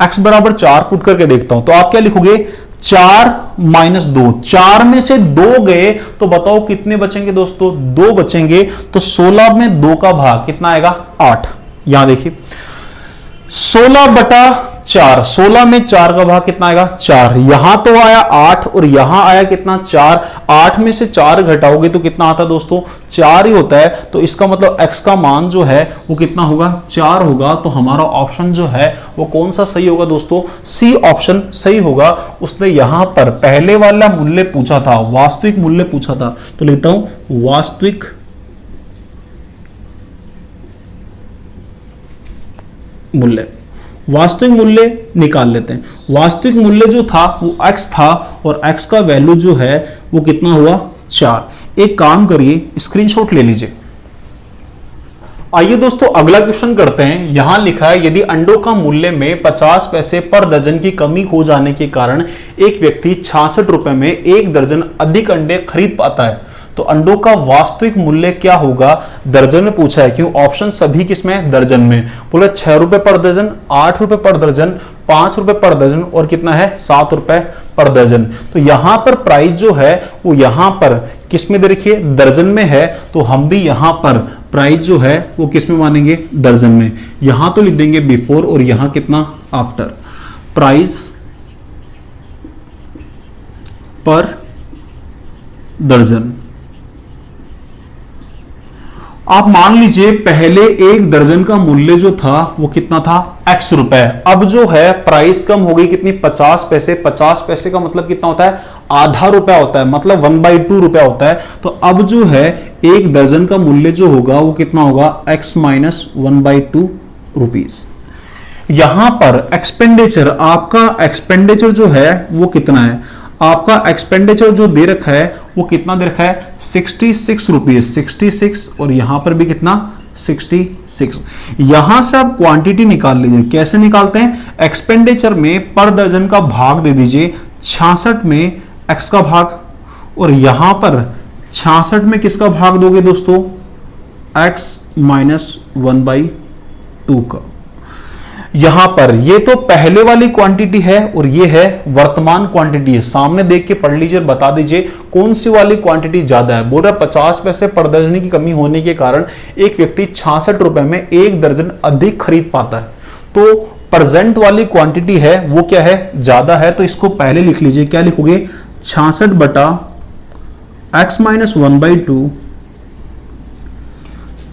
x बराबर 4 पुट करके देखता हूं तो आप क्या लिखोगे 4 माइनस 2, 4 में से 2 गए तो बताओ कितने बचेंगे दोस्तों 2 बचेंगे। तो 16 में 2 का भाग कितना आएगा 8। यहां देखिए 16 बटा 4, 16 में 4 का भाग कितना आएगा 4, यहां तो आया 8 और यहां आया कितना 4, 8 में से 4 घटाओगे तो कितना आता है दोस्तों 4 ही होता है। तो इसका मतलब x का मान जो है वो कितना होगा 4 होगा। तो हमारा ऑप्शन जो है वो कौन सा सही होगा दोस्तों, सी ऑप्शन सही होगा। उसने यहां पर पहले वाला मूल्य पूछा था, वास्तविक मूल्य पूछा था, तो लेता हूं वास्तविक मूल्य, वास्तविक मूल्य निकाल लेते हैं। वास्तविक मूल्य जो था वो x था और x का वैल्यू जो है वो कितना हुआ 4। एक काम करिए स्क्रीनशॉट ले लीजिए। आइए दोस्तों अगला क्वेश्चन करते हैं। यहां लिखा है यदि अंडों का मूल्य में 50 पैसे पर दर्जन की कमी हो जाने के कारण एक व्यक्ति 66 रुपए में 1 दर्जन अधिक अंडे खरीद पाता है तो अंडों का वास्तविक मूल्य क्या होगा। दर्जन में पूछा है, क्यों ऑप्शन सभी किसमें दर्जन में। बोला 6 रुपए पर दर्जन, 8 रुपए पर दर्जन, 5 रुपए पर दर्जन और कितना है 7 रुपए पर दर्जन। तो यहां पर प्राइस जो है वो यहां पर किसमें देखिए दर्जन में है, तो हम भी यहां पर प्राइस जो है वो किसमें मानेंगे दर्जन में। यहां तो लिख देंगे बिफोर और यहां कितना आफ्टर। प्राइस पर दर्जन, आप मान लीजिए पहले 1 दर्जन का मूल्य जो था वो कितना था x रुपए। अब जो है प्राइस कम हो गई कितनी 50 पैसे। 50 पैसे का मतलब कितना होता है आधा रुपया होता है, मतलब 1/2 रुपया होता है। तो अब जो है 1 दर्जन का मूल्य जो होगा वो कितना होगा x माइनस 1/2 रुपीज। यहां पर एक्सपेंडिचर, आपका एक्सपेंडिचर जो है वो कितना है, आपका एक्सपेंडिचर जो दे रखा है वो कितना दे रखा है 66 रुपीज, 66 और यहां पर भी कितना 66। यहां से आप क्वांटिटी निकाल लीजिए। कैसे निकालते हैं, एक्सपेंडिचर में पर दर्जन का भाग दे दीजिए, 66 में x का भाग और यहां पर 66 में किसका भाग दोगे दोस्तों x माइनस 1/2 का। यहां पर ये तो पहले वाली क्वांटिटी है और ये है वर्तमान क्वांटिटी है। सामने देख के पढ़ लीजिए, बता दीजिए कौन सी वाली क्वांटिटी ज्यादा है। बोल रहा 50 पैसे पर दर्जन की कमी होने के कारण एक व्यक्ति 66 रुपए में 1 दर्जन अधिक खरीद पाता है। तो प्रेजेंट वाली क्वांटिटी है वो क्या है ज्यादा है। तो इसको पहले लिख लीजिए, क्या लिखोगे 66 बटा x माइनस 1/2,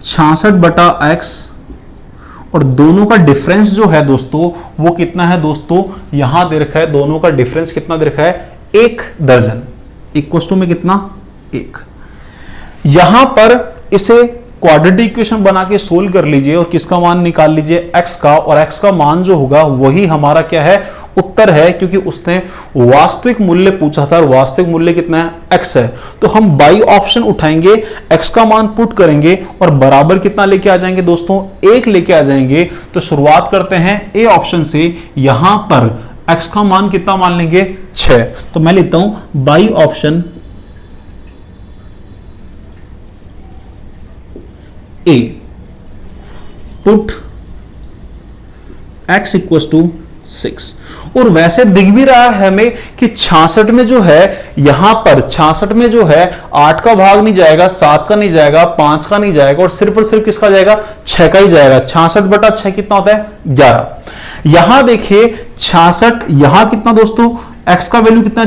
66 बटा x और दोनों का डिफरेंस जो है दोस्तों वो कितना है दोस्तों, यहां दे रखा है दोनों का डिफरेंस कितना दे रखा है 1 दर्जन, इक्वल टू में कितना 1। यहां पर इसे क्वाड्रेटिक इक्वेशन बना के सोल्व कर लीजिए और किसका मान निकाल लीजिए x का, और x का मान जो होगा वही हमारा क्या है उत्तर है, क्योंकि उसने वास्तविक मूल्य पूछा था और वास्तविक मूल्य कितना है x है। तो हम बाई ऑप्शन उठाएंगे, x का मान पुट करेंगे और बराबर कितना लेके आ जाएंगे दोस्तों 1 लेके आ जाएंगे। तो शुरुआत करते हैं ए ऑप्शन से। यहां पर x का मान कितना मान लेंगे 6। तो मैं लेता हूं by option A, put x equal to 6। और वैसे दिख भी रहा है हमें कि 66 में जो है यहां पर 66 में जो है 8 का भाग नहीं जाएगा, 7 का नहीं जाएगा, 5 का नहीं जाएगा और सिर्फ किसका जाएगा 6 का ही जाएगा। 66 बटा 6 कितना होता है 11। यहां देखिए 66, यहां कितना दोस्तों x का वैल्यू कितना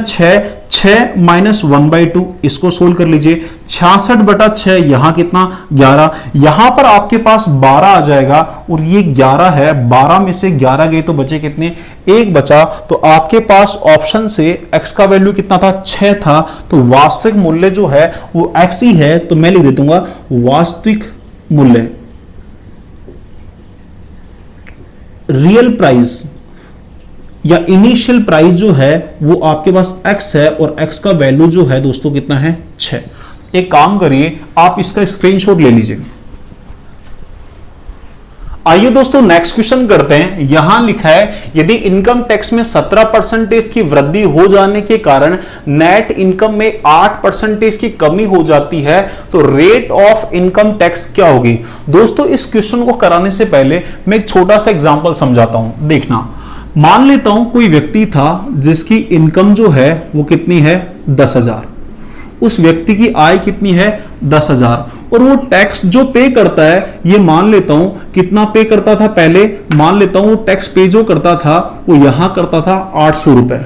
6 माइनस 1/2, इसको सोल्व कर लीजिए। 66 बटा 6 यहां कितना 11, यहां पर आपके पास 12 आ जाएगा और ये 11 है। 12 में से 11 गए तो बचे कितने 1 बचा। तो आपके पास ऑप्शन से x का वैल्यू कितना था 6 था। तो वास्तविक मूल्य जो है वो x ही है। तो मैं लिख दे दूंगा वास्तविक मूल्य, रियल प्राइस या इनिशियल प्राइस जो है वो आपके पास x है और x का वैल्यू जो है दोस्तों कितना है 6। एक काम करिए, आप इसका स्क्रीनशॉट ले लीजिए। आइए दोस्तों नेक्स्ट क्वेश्चन करते हैं। यहां लिखा है यदि इनकम टैक्स में 17% की वृद्धि हो जाने के कारण नेट इनकम में 8% की कमी हो जाती है तो रेट ऑफ इनकम टैक्स क्या होगी। दोस्तों इस क्वेश्चन को कराने से पहले मैं एक छोटा सा एग्जांपल समझाता हूं, देखना। मान लेता हूं कोई व्यक्ति था जिसकी इनकम जो है वो कितनी है 10,000, उस व्यक्ति की आय कितनी है 10,000 और वो टैक्स जो पे करता है ये मान लेता हूं कितना पे करता था, पहले मान लेता हूं वो टैक्स पे जो करता था वो यहां करता था 800 रुपए।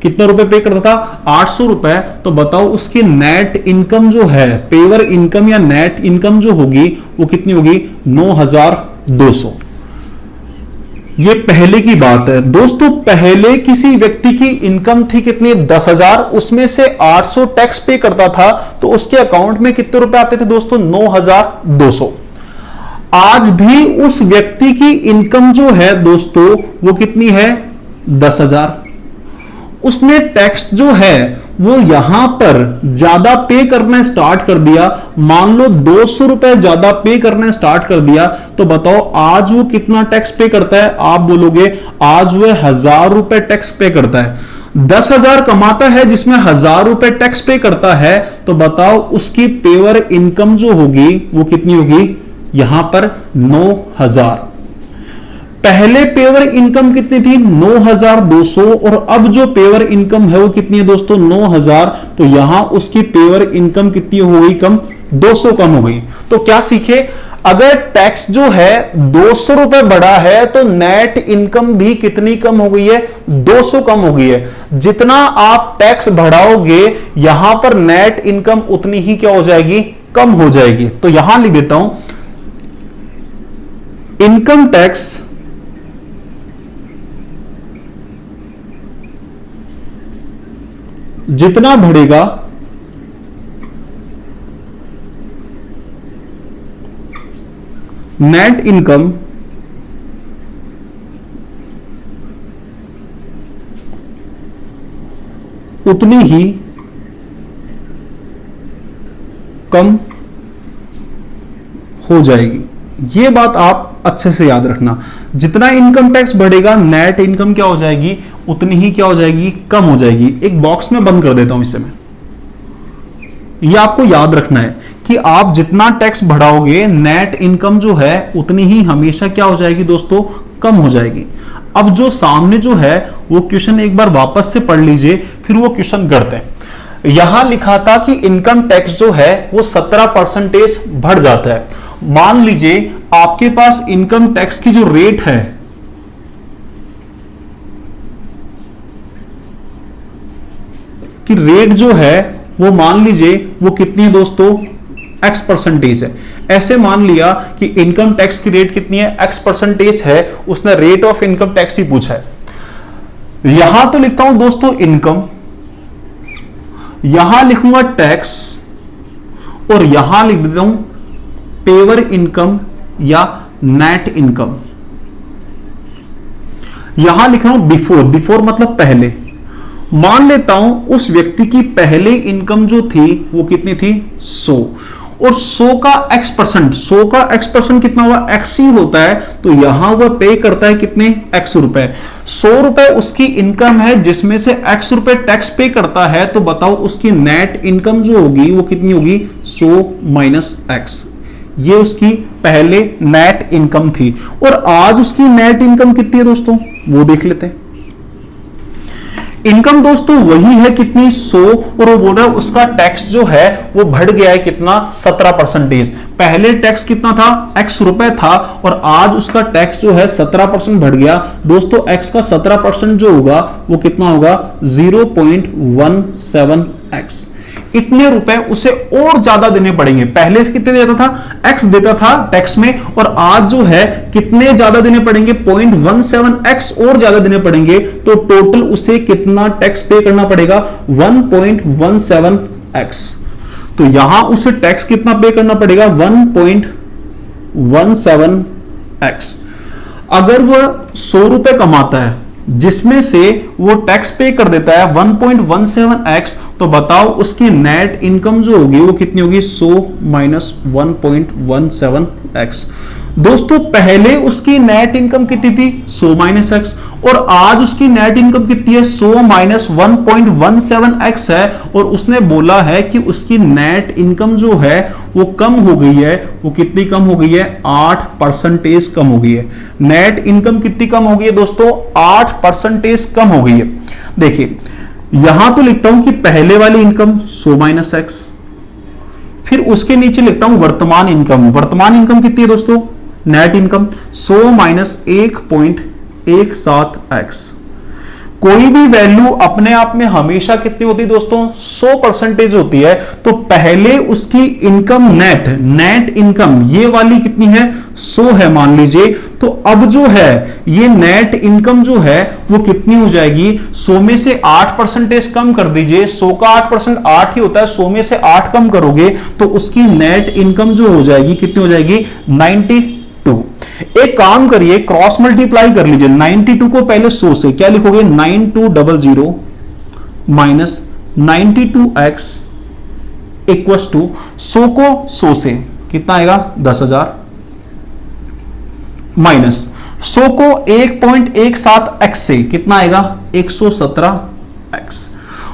कितना रुपए पे करता था 800 रुपए। तो बताओ उसकी नेट इनकम जो है, पेवर इनकम या नेट इनकम जो होगी वो कितनी होगी 9,200। ये पहले की बात है दोस्तों। पहले किसी व्यक्ति की इनकम थी कितनी 10,000, उसमें से 800 टैक्स पे करता था तो उसके अकाउंट में कितने रुपए आते थे दोस्तों 9,200। आज भी उस व्यक्ति की इनकम जो है दोस्तों वो कितनी है 10,000। उसने टैक्स जो है वो यहां पर ज्यादा पे करना स्टार्ट कर दिया, मान लो 200 रुपए ज्यादा पे करना स्टार्ट कर दिया। तो बताओ आज वो कितना टैक्स पे करता है, आप बोलोगे आज वो 1,000 रुपए टैक्स पे करता है। 10,000 कमाता है जिसमें 1,000 रुपए टैक्स पे करता है, तो बताओ उसकी पेवर इनकम जो होगी वो कितनी होगी यहां पर 9,000। पहले पेवर इनकम कितनी थी 9,200 और अब जो पेवर इनकम है वो कितनी है दोस्तों 9,000। तो यहां उसकी पेवर इनकम कितनी हो गई कम 200 कम हो गई। तो क्या सीखे, अगर टैक्स जो है 200 रुपए बढ़ा है तो नेट इनकम भी कितनी कम हो गई है 200 कम हो गई है। जितना आप टैक्स बढ़ाओगे यहां पर नेट इनकम उतनी ही क्या हो जाएगी कम हो जाएगी। तो यहां लिख देता हूं इनकम टैक्स जितना बढ़ेगा नेट इनकम उतनी ही कम हो जाएगी। ये बात आप अच्छे से याद रखना। जितना इनकम टैक्स बढ़ेगा नेट इनकम क्या हो जाएगी उतनी ही क्या हो जाएगी कम हो जाएगी। एक बॉक्स में बंद कर देता हूं इसे मैं। ये आपको याद रखना है कि आप जितना टैक्स बढ़ाओगे नेट इनकम जो है उतनी ही हमेशा क्या हो जाएगी दोस्तों कम हो जाएगी। अब जो सामने जो है वो क्वेश्चन एक बार वापस से पढ़ लीजिए, फिर वो क्वेश्चन करते हैं। यहां लिखा था कि इनकम टैक्स जो है वो 17% बढ़ जाता है। मान लीजिए आपके पास इनकम टैक्स की जो रेट है कि रेट जो है वो मान लीजिए वो कितनी है दोस्तों X% है। ऐसे मान लिया कि इनकम टैक्स की रेट कितनी है X% है, उसने रेट ऑफ इनकम टैक्स ही पूछा है। यहां तो लिखता हूं दोस्तों इनकम, यहां लिखूंगा टैक्स और यहां लिख देता हूं पेवर इनकम या नेट इनकम। यहां लिख रहा हूं बिफोर, बिफोर मतलब पहले। मान लेता हूं उस व्यक्ति की पहले इनकम जो थी वो कितनी थी 100 और 100 का X%, 100 का X% कितना हुआ X ही होता है। तो यहां वह पे करता है कितने X रुपए। 100 रुपए उसकी इनकम है जिसमें से X रुपए टैक्स पे करता है। तो बताओ उसकी नेट इनकम जो होगी वो कितनी होगी 100 माइनस X। ये उसकी पहले नेट इनकम थी और आज उसकी नेट इनकम कितनी है दोस्तों वो देख लेते हैं। इनकम दोस्तों वही है कितनी 100 और वो बोल रहा है उसका टैक्स जो है वो बढ़ गया है कितना 17%। पहले टैक्स कितना था X रुपए था और आज उसका टैक्स जो है 17% बढ़ गया। दोस्तों X का 17% जो होगा वो कितना होगा 0.17X। इतने रुपए उसे और ज्यादा देने पड़ेंगे। पहले से कितने देता था X देता था टैक्स में और आज जो है कितने ज्यादा देने पड़ेंगे 0.17X और ज्यादा देने पड़ेंगे। तो टोटल उसे कितना टैक्स पे करना पड़ेगा 1.17X। तो यहां उसे टैक्स कितना पे करना पड़ेगा 1.17X। अगर वह 100 रुपए कमाता है जिसमें से वो टैक्स पे कर देता है 1.17X, तो बताओ उसकी नेट इनकम जो होगी वो कितनी होगी 100 माइनस 1.17X। दोस्तों पहले उसकी नेट इनकम कितनी थी 100 माइनस एक्स, और आज उसकी नेट इनकम कितनी है 100 माइनस 1.17 एक्स है, और उसने बोला है कि उसकी नेट इनकम जो है वो कम हो गई है। वो कितनी कम हो गई है 8% कम हो गई है। नेट इनकम कितनी कम हो गई है दोस्तों 8% कम हो गई है। देखिए यहां तो लिखता हूं कि पहले वाली इनकम 100 माइनस एक्स, फिर उसके नीचे लिखता हूं वर्तमान इनकम। वर्तमान इनकम कितनी है दोस्तों नेट इनकम 100 माइनस 1.17 एक्स। कोई भी वैल्यू अपने आप में हमेशा कितनी होती है दोस्तों 100% होती है। तो पहले उसकी इनकम नेट इनकम ये वाली कितनी है 100 है मान लीजिए। तो अब जो है ये नेट इनकम जो है वो कितनी हो जाएगी 100 में से 8% कम कर दीजिए। 100 का 8% 8 ही होता है, 100 में से 8 कम करोगे तो उसकी नेट इनकम जो हो जाएगी कितनी हो जाएगी 92। एक काम करिए क्रॉस मल्टीप्लाई कर लीजिए 92 को पहले 100 से क्या लिखोगे 9200 माइनस 92x इक्वस टू 100 को 100 से कितना आएगा 10,000 माइनस 100 को 1.17x से कितना आएगा 117x।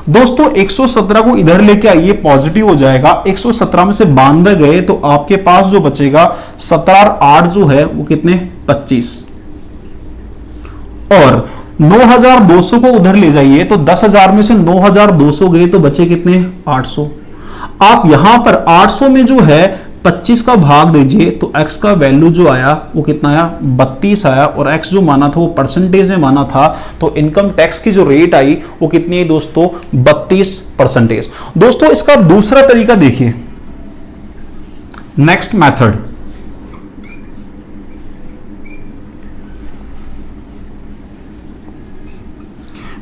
दोस्तों 117 को इधर लेके आइए पॉजिटिव हो जाएगा। 117 में से 92 गए तो आपके पास जो बचेगा 17 और 8 जो है वो कितने 25, और 9,200 को उधर ले जाइए तो 10,000 में से 9,200 गए तो बचे कितने 800। आप यहां पर 800 में जो है 25 का भाग दीजिए तो x का वैल्यू जो आया वो कितना आया 32 आया, और x जो माना था वो परसेंटेज में माना था। तो इनकम टैक्स की जो रेट आई वो कितनी है दोस्तों 32%। दोस्तों इसका दूसरा तरीका देखिए, नेक्स्ट मेथड।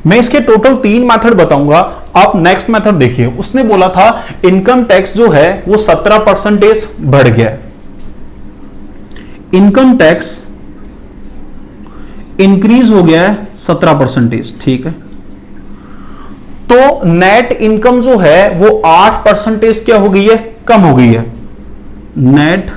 मैं इसके टोटल 3 मेथड बताऊंगा, आप नेक्स्ट मेथड देखिए। उसने बोला था इनकम टैक्स जो है वो 17% बढ़ गया। इनकम टैक्स इंक्रीज हो गया है 17%, ठीक है। तो नेट इनकम जो है वो 8% क्या हो गई है कम हो गई है। नेट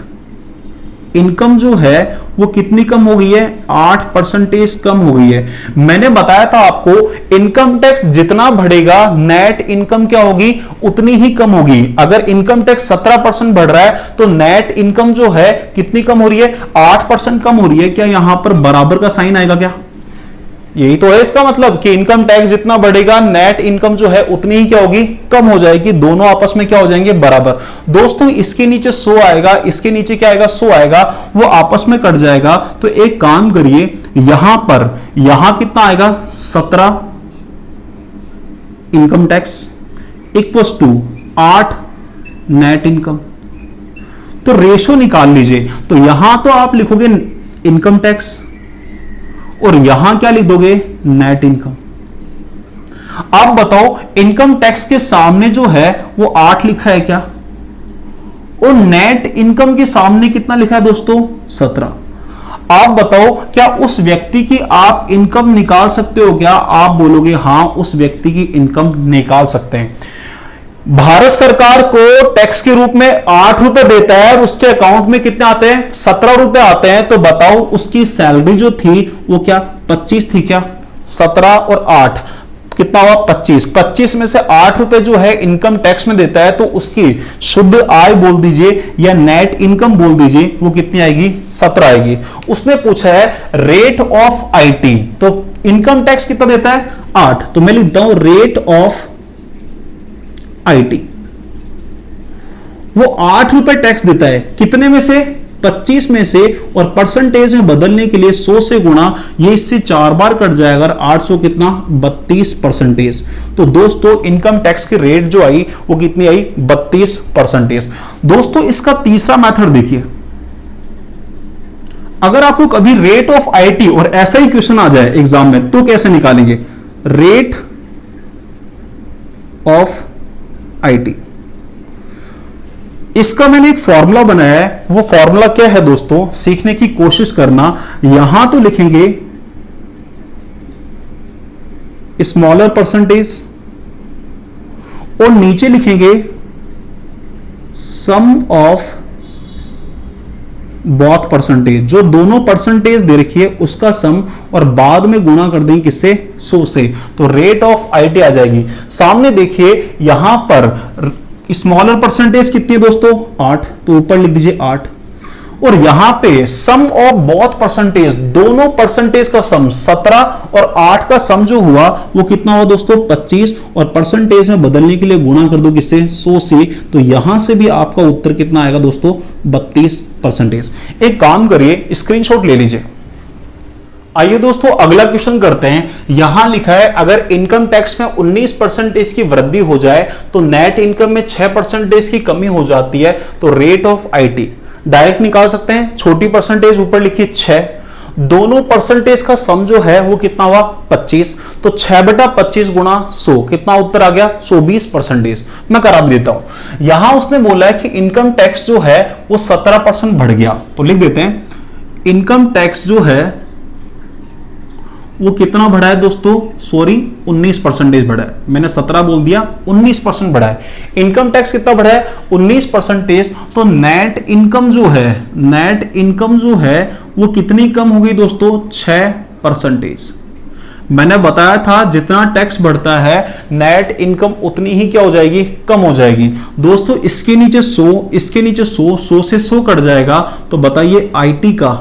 इनकम जो है वो कितनी कम हो गई है 8% कम हो गई है। मैंने बताया था आपको इनकम टैक्स जितना बढ़ेगा नेट इनकम क्या होगी उतनी ही कम होगी। अगर इनकम टैक्स 17% बढ़ रहा है तो नेट इनकम जो है कितनी कम हो रही है 8% कम हो रही है। क्या यहां पर बराबर का साइन आएगा क्या? यही तो है इसका मतलब कि इनकम टैक्स जितना बढ़ेगा नेट इनकम जो है उतनी ही क्या होगी कम हो जाएगी। दोनों आपस में क्या हो जाएंगे बराबर। दोस्तों इसके नीचे 100 आएगा, इसके नीचे क्या आएगा 100 आएगा, वो आपस में कट जाएगा। तो एक काम करिए यहां कितना आएगा 17 income tax equals to 8 net income. तो रेशो निकाल लीजिए। तो यहां तो आप लिखोगे इनकम टैक्स और यहां क्या लिख दोगे नेट इनकम। आप बताओ इनकम टैक्स के सामने जो है वो 8 लिखा है क्या, और नेट इनकम के सामने कितना लिखा है दोस्तों 17। आप बताओ क्या उस व्यक्ति की आप इनकम निकाल सकते हो क्या? आप बोलोगे हां उस व्यक्ति की इनकम निकाल सकते हैं। भारत सरकार को टैक्स के रूप में 8 रुपए देता है और उसके अकाउंट में कितने आते हैं 17 रुपए आते हैं। तो बताओ उसकी सैलरी जो थी वो क्या 25 थी क्या? 17 और 8 कितना हुआ 25। 25 में से 8 रुपए जो है इनकम टैक्स में देता है, तो उसकी शुद्ध आय बोल दीजिए या नेट इनकम बोल दीजिए, वो कितनी आएगी 17 आएगी। उसने पूछा है रेट ऑफ आईटी, तो इनकम टैक्स कितना देता है 8, तो मैं लिखता हूं रेट ऑफ आईटी। वो 8 रुपए टैक्स देता है कितने में से 25 में से, और परसेंटेज में बदलने के लिए 100 से गुणा, ये इससे 4 बार कट जाएगा। 800 कितना 32%। तो दोस्तों इनकम टैक्स की रेट जो आई वो कितनी आई 32%। दोस्तों इसका तीसरा मेथड देखिए। अगर आपको कभी रेट ऑफ आईटी और ऐसा ही क्वेश्चन आ जाए एग्जाम में तो कैसे निकालेंगे रेट ऑफ आईटी। इसका मैंने एक फॉर्मूला बनाया है। वो फॉर्मूला क्या है दोस्तों, सीखने की कोशिश करना। यहां तो लिखेंगे स्मॉलर परसेंटेज और नीचे लिखेंगे सम ऑफ बोथ परसेंटेज, जो दोनों परसेंटेज दे रखी है उसका सम और बाद में गुणा कर देंगे किससे, 100 से, तो रेट ऑफ आईटी आ जाएगी। सामने देखिए यहां पर स्मॉलर परसेंटेज कितनी है दोस्तों, 8, तो ऊपर लिख दीजिए 8, और यहां पे सम ऑफ बोथ परसेंटेज, दोनों परसेंटेज का सम 17 और 8 का सम जो हुआ वो कितना हुआ दोस्तों, 25, और परसेंटेज में बदलने के लिए गुणा कर दो किससे, 100 से, तो यहां से भी आपका उत्तर कितना आएगा दोस्तों, 32%। एक काम करिए, स्क्रीनशॉट ले लीजिए। आइए दोस्तों अगला क्वेश्चन करते हैं। यहां लिखा है अगर इनकम टैक्स में 19% की वृद्धि हो जाए तो नेट इनकम में 6% की कमी हो जाती है, तो रेट ऑफ आईटी डायरेक्ट निकाल सकते हैं। छोटी परसेंटेज ऊपर लिखिए 6, दोनों परसेंटेज का सम जो है वो कितना हुआ, 25, तो 6/25 गुणा 100 कितना उत्तर आ गया, 24%। मैं करा देता हूं। यहां उसने बोला है कि इनकम टैक्स जो है वो 17% बढ़ गया, तो लिख देते हैं इनकम टैक्स जो है वो कितना बढ़ा है दोस्तों, सॉरी 19% बढ़ा है, मैंने 17 बोल दिया, 19% बढ़ा है। इनकम टैक्स कितना बढ़ा है, 19%, तो नेट इनकम जो है, नेट इनकम जो है वो कितनी कम हो गई दोस्तों, 6%। मैंने बताया था जितना टैक्स बढ़ता है नेट इनकम उतनी ही क्या हो जाएगी, कम हो जाएगी। दोस्तों इसके नीचे 100, इसके नीचे 100, 100 से 100 कट जाएगा, तो बताइए आईटी का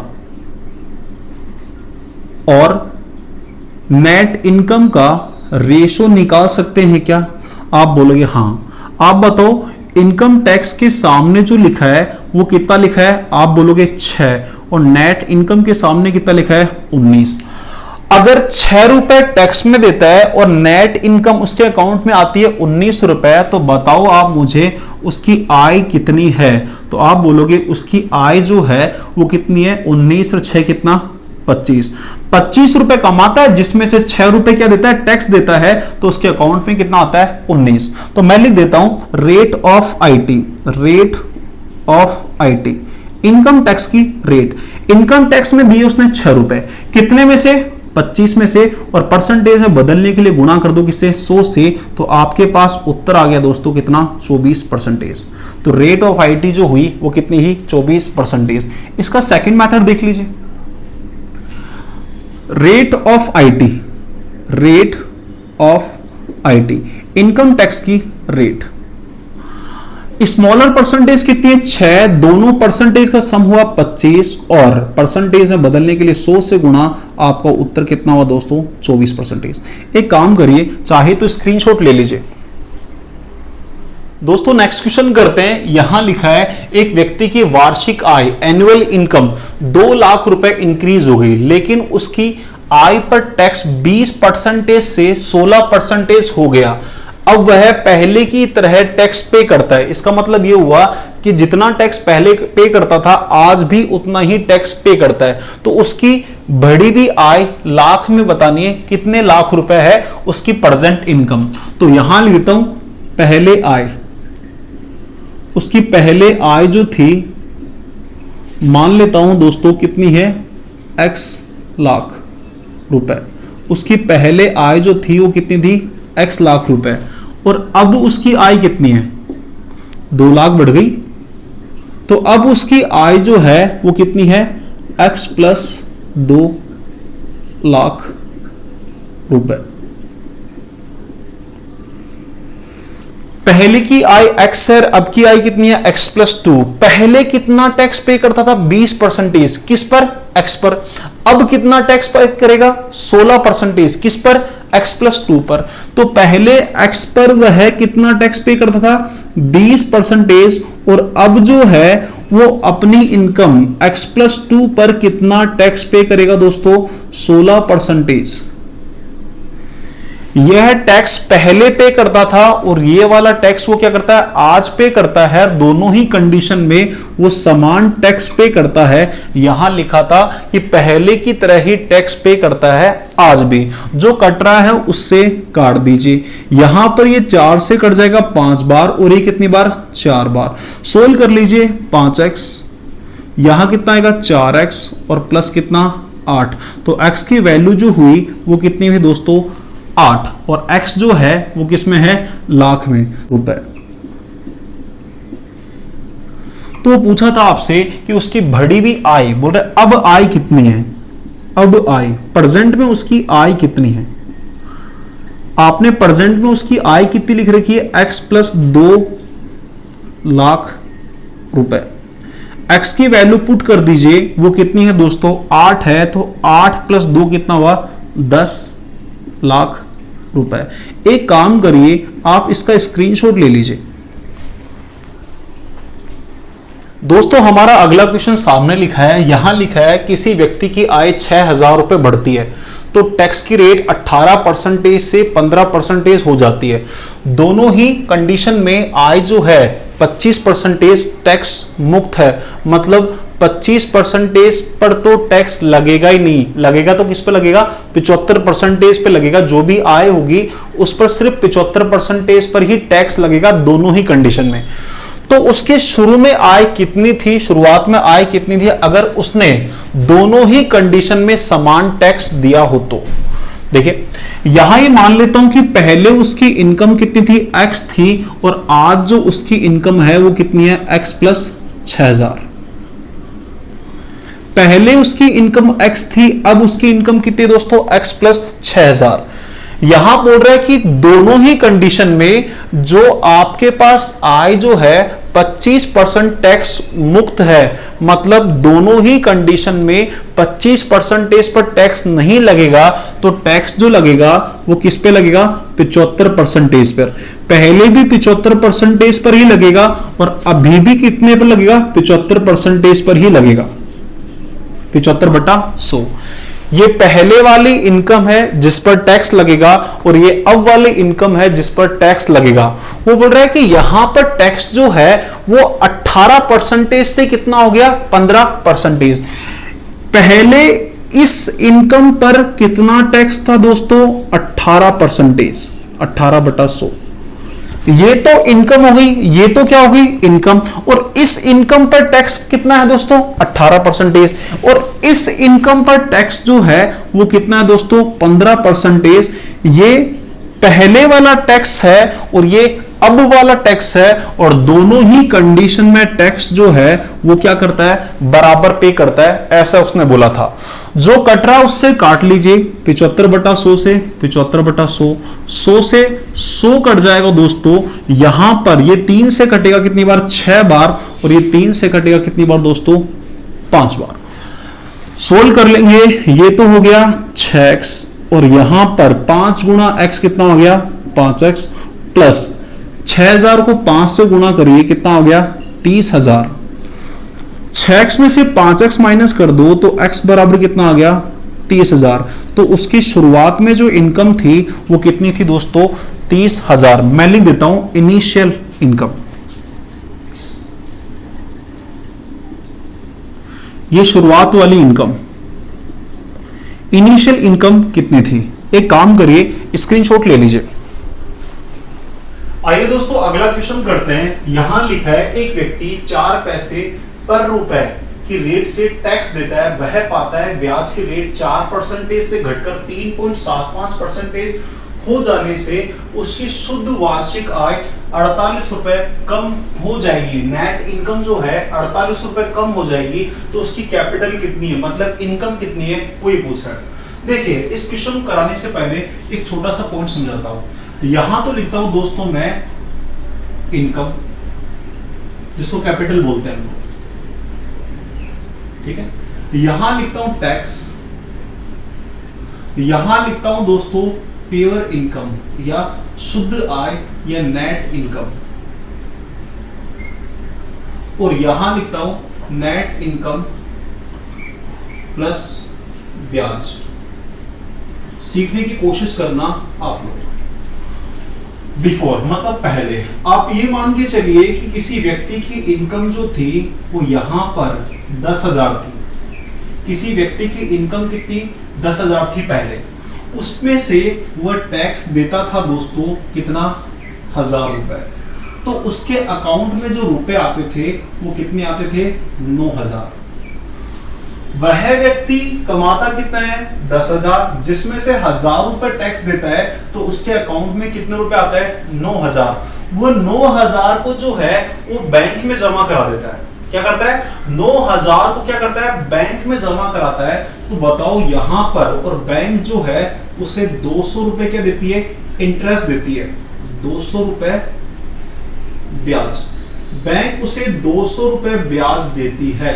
और नेट इनकम का रेशो निकाल सकते हैं क्या? आप बोलोगे हाँ। आप बताओ इनकम टैक्स के सामने जो लिखा है वो कितना लिखा है, आप बोलोगे 6, और नेट इनकम के सामने कितना लिखा है, 19। अगर 6 रुपए टैक्स में देता है और नेट इनकम उसके अकाउंट में आती है 19 रुपए, तो बताओ आप मुझे उसकी आय कितनी है? तो आप बोलोगे उसकी आय जो है वो कितनी है, 19 और 6 कितना, 25। 25 रुपए कमाता है जिसमें से 6 रुपए क्या देता है, टैक्स देता है, तो उसके अकाउंट में कितना आता है, 19। तो मैं लिख देता हूं rate of IT, rate of IT, income tax की रेट। इनकम टैक्स में दिए उसने 6 रुपए, कितने में से, 25 में से, और परसेंटेज में बदलने के लिए गुणा कर दो किससे, 100 से, तो आपके पास उत्तर आ गया दोस्तों कितना, 24%। तो रेट ऑफ आईटी जो हुई वो कितनी ही, 24%। इसका सेकंड मेथड देख लीजिए, rate of IT, rate of IT, income tax की रेट। स्मॉलर परसेंटेज कितनी है, 6, दोनों परसेंटेज का सम हुआ 25, और परसेंटेज में बदलने के लिए 100 से गुणा, आपका उत्तर कितना हुआ दोस्तों, 24%। एक काम करिए, चाहे तो स्क्रीनशॉट ले लीजिए। दोस्तों नेक्स्ट क्वेश्चन करते हैं। यहां लिखा है एक व्यक्ति की वार्षिक आय, एनुअल इनकम 2 लाख रुपए इंक्रीज हो गई, लेकिन उसकी आय पर टैक्स 20% से 16% हो गया। अब वह पहले की तरह टैक्स पे करता है। इसका मतलब यह हुआ कि जितना टैक्स पहले पे करता था आज भी उतना ही टैक्स पे करता है, तो उसकी बढ़ी हुई आय लाख में बतानी है, कितने लाख रुपए है उसकी प्रेजेंट इनकम। तो यहां लिखता हूं पहले आय, उसकी पहले आय जो थी मान लेता हूं दोस्तों कितनी है, x लाख रुपए। उसकी पहले आय जो थी वो कितनी थी, x लाख रुपए, और अब उसकी आय कितनी है, 2 लाख बढ़ गई, तो अब उसकी आय जो है वो कितनी है, x प्लस 2 लाख रुपए। पहले की आय x है, अब की आय कितनी है, x प्लस 2। पहले कितना टैक्स पे करता था, 20%, किस पर, x पर। अब कितना टैक्स पे करेगा, 16%, किस पर, x प्लस 2 पर। तो पहले x पर वह कितना टैक्स पे करता था, 20%, और अब जो है वो अपनी इनकम x प्लस 2 पर कितना टैक्स पे करेगा दोस्तों, 16%। यह टैक्स पहले पे करता था और ये वाला टैक्स वो क्या करता है, आज पे करता है। दोनों ही कंडीशन में वो समान टैक्स पे करता है। यहां लिखा था कि पहले की तरह ही टैक्स पे करता है आज भी। जो कट रहा है उससे काट दीजिए। यहां पर ये 4 से कट जाएगा 5 बार, और ये कितनी बार, 4 बार। सोल्व कर लीजिए, 5x, यहां कितना आएगा, 4x, और प्लस कितना, 8। तो x की वैल्यू जो हुई वो कितनी हुई दोस्तों, 8, और x जो है वो किस में है, लाख में रुपए। तो वो पूछा था आपसे कि उसकी बढ़ी हुई आय, बोल रहे अब आय कितनी है, अब आय प्रेजेंट में उसकी आय कितनी है। आपने प्रेजेंट में उसकी आय कितनी लिख रखी है, x प्लस 2 लाख रुपए। x की वैल्यू पुट कर दीजिए, वो कितनी है दोस्तों, 8 है, तो 8 प्लस 2 कितना हुआ, 10 लाख रुपए। एक काम करिए, आप इसका स्क्रीनशॉट ले लीजिए। दोस्तों हमारा अगला क्वेश्चन सामने लिखा है, यहां लिखा है किसी व्यक्ति की आय 6,000 रुपए बढ़ती है तो टैक्स की रेट 18% से 15% हो जाती है। दोनों ही कंडीशन में आय जो है 25% टैक्स मुक्त है, मतलब 25% पर तो टैक्स लगेगा ही नहीं। लगेगा तो किस पे लगेगा, 75% पे लगेगा। जो भी आय होगी उस पर सिर्फ 75% पर ही टैक्स लगेगा, दोनों ही कंडीशन में। तो उसके शुरू में आय कितनी थी, शुरुआत में आय कितनी थी, अगर उसने दोनों ही कंडीशन में समान टैक्स दिया हो तो। देखिए यहां ये मान लेता हूं कि पहले उसकी इनकम कितनी थी, x थी, और आज जो उसकी इनकम है वो कितनी है, x प्लस 6,000। पहले उसकी इनकम x थी, अब उसकी इनकम कितनी दोस्तों, x प्लस 6,000। यहां बोल रहा है कि दोनों ही कंडीशन में जो आपके पास आय जो है 25% टैक्स मुक्त है, मतलब दोनों ही कंडीशन में 25% पर टैक्स नहीं लगेगा, तो टैक्स जो लगेगा वो किस पे लगेगा, 75% पर। पहले भी 75% पर ही लगेगा और अभी भी कितने पर लगेगा, 75% पर ही लगेगा, 75/100। ये पहले वाली इनकम है जिस पर टैक्स लगेगा और ये अब वाली इनकम है जिस पर टैक्स लगेगा। वो बोल रहा है कि यहां पर टैक्स जो है वो 18% से कितना हो गया, 15%। पहले इस इनकम पर कितना टैक्स था दोस्तों, 18%, 18/100। ये तो इनकम हो गई, ये तो क्या हो गई, इनकम। और इस इनकम पर टैक्स कितना है दोस्तों, 18%। और इस इनकम पर टैक्स जो है वो कितना है दोस्तों, 15%। ये पहले वाला टैक्स है और ये अब वाला टैक्स है, और दोनों ही कंडीशन में टैक्स जो है वो क्या करता है, बराबर पे करता है, ऐसा उसने बोला था। जो कट रहा उससे काट लीजिए, 75/100 से 75/100, 100 से 100 कट जाएगा दोस्तों। यहां पर ये 3 से कटेगा कितनी बार, 6 बार, और ये 3 से कटेगा कितनी बार दोस्तों, 5 बार। सोल्व कर लेंगे, ये तो हो गया 6x, और यहां पर 5 गुणा x कितना हो गया, 5x, प्लस 6,000 को 5 से गुणा करिए, कितना हो गया, 30,000। 6x में से 5x माइनस कर दो तो x बराबर कितना आ गया, 30,000। तो उसकी शुरुआत में जो इनकम थी वो कितनी थी दोस्तों, 30,000। मैं लिख देता हूं इनिशियल इनकम। ये शुरुआत वाली इनकम, इनिशियल इनकम कितनी थी। एक काम करिए, स्क्रीनशॉट ले लीजिए। आइए दोस्तों अगला क्वेश्चन करते हैं। यहां लिखा है एक व्यक्ति 4 पैसे पर रुपए की रेट से टैक्स देता है, वह पाता है ब्याज की रेट 4% से घटकर 3.75% हो जाने से उसकी शुद्ध वार्षिक आय 48 रुपए कम हो जाएगी। नेट इनकम जो है 48 रुपए कम हो जाएगी, तो उसकी कैपिटल कितनी है, मतलब इनकम कितनी है, कोई पूछ रहा है। देखिए इस क्वेश्चन को कराने से पहले एक छोटा सा पॉइंट समझाता हूं। यहां तो लिखता हूं दोस्तों मैं इनकम, जिसको कैपिटल बोलते हैं हम लोग, ठीक है। यहां लिखता हूं टैक्स, यहां लिखता हूं दोस्तों प्योर इनकम या शुद्ध आय या नेट इनकम, और यहां लिखता हूं नेट इनकम प्लस ब्याज। सीखने की कोशिश करना आप लोग। बिफोर मतलब पहले, आप ये मान के चलिए कि किसी व्यक्ति की इनकम जो थी वो यहां पर 10,000 थी। किसी व्यक्ति की इनकम कितनी, 10,000 थी पहले। उसमें से वह टैक्स देता था दोस्तों कितना, 1,000 रुपए। तो उसके अकाउंट में जो रुपए आते थे वो कितने आते थे, 9,000। वह व्यक्ति कमाता कितना है, 10,000, जिसमें से 1,000 रुपए टैक्स देता है, तो उसके अकाउंट में कितने रुपए आता है, 9,000। वो 9,000 को जो है वो बैंक में जमा करा देता है। क्या करता है 9,000 को क्या करता है बैंक में जमा कराता है। तो बताओ यहां पर, और बैंक जो है उसे 200 रुपए क्या देती है, इंटरेस्ट देती है, 200 रुपए ब्याज, बैंक उसे 200 रुपए ब्याज देती है।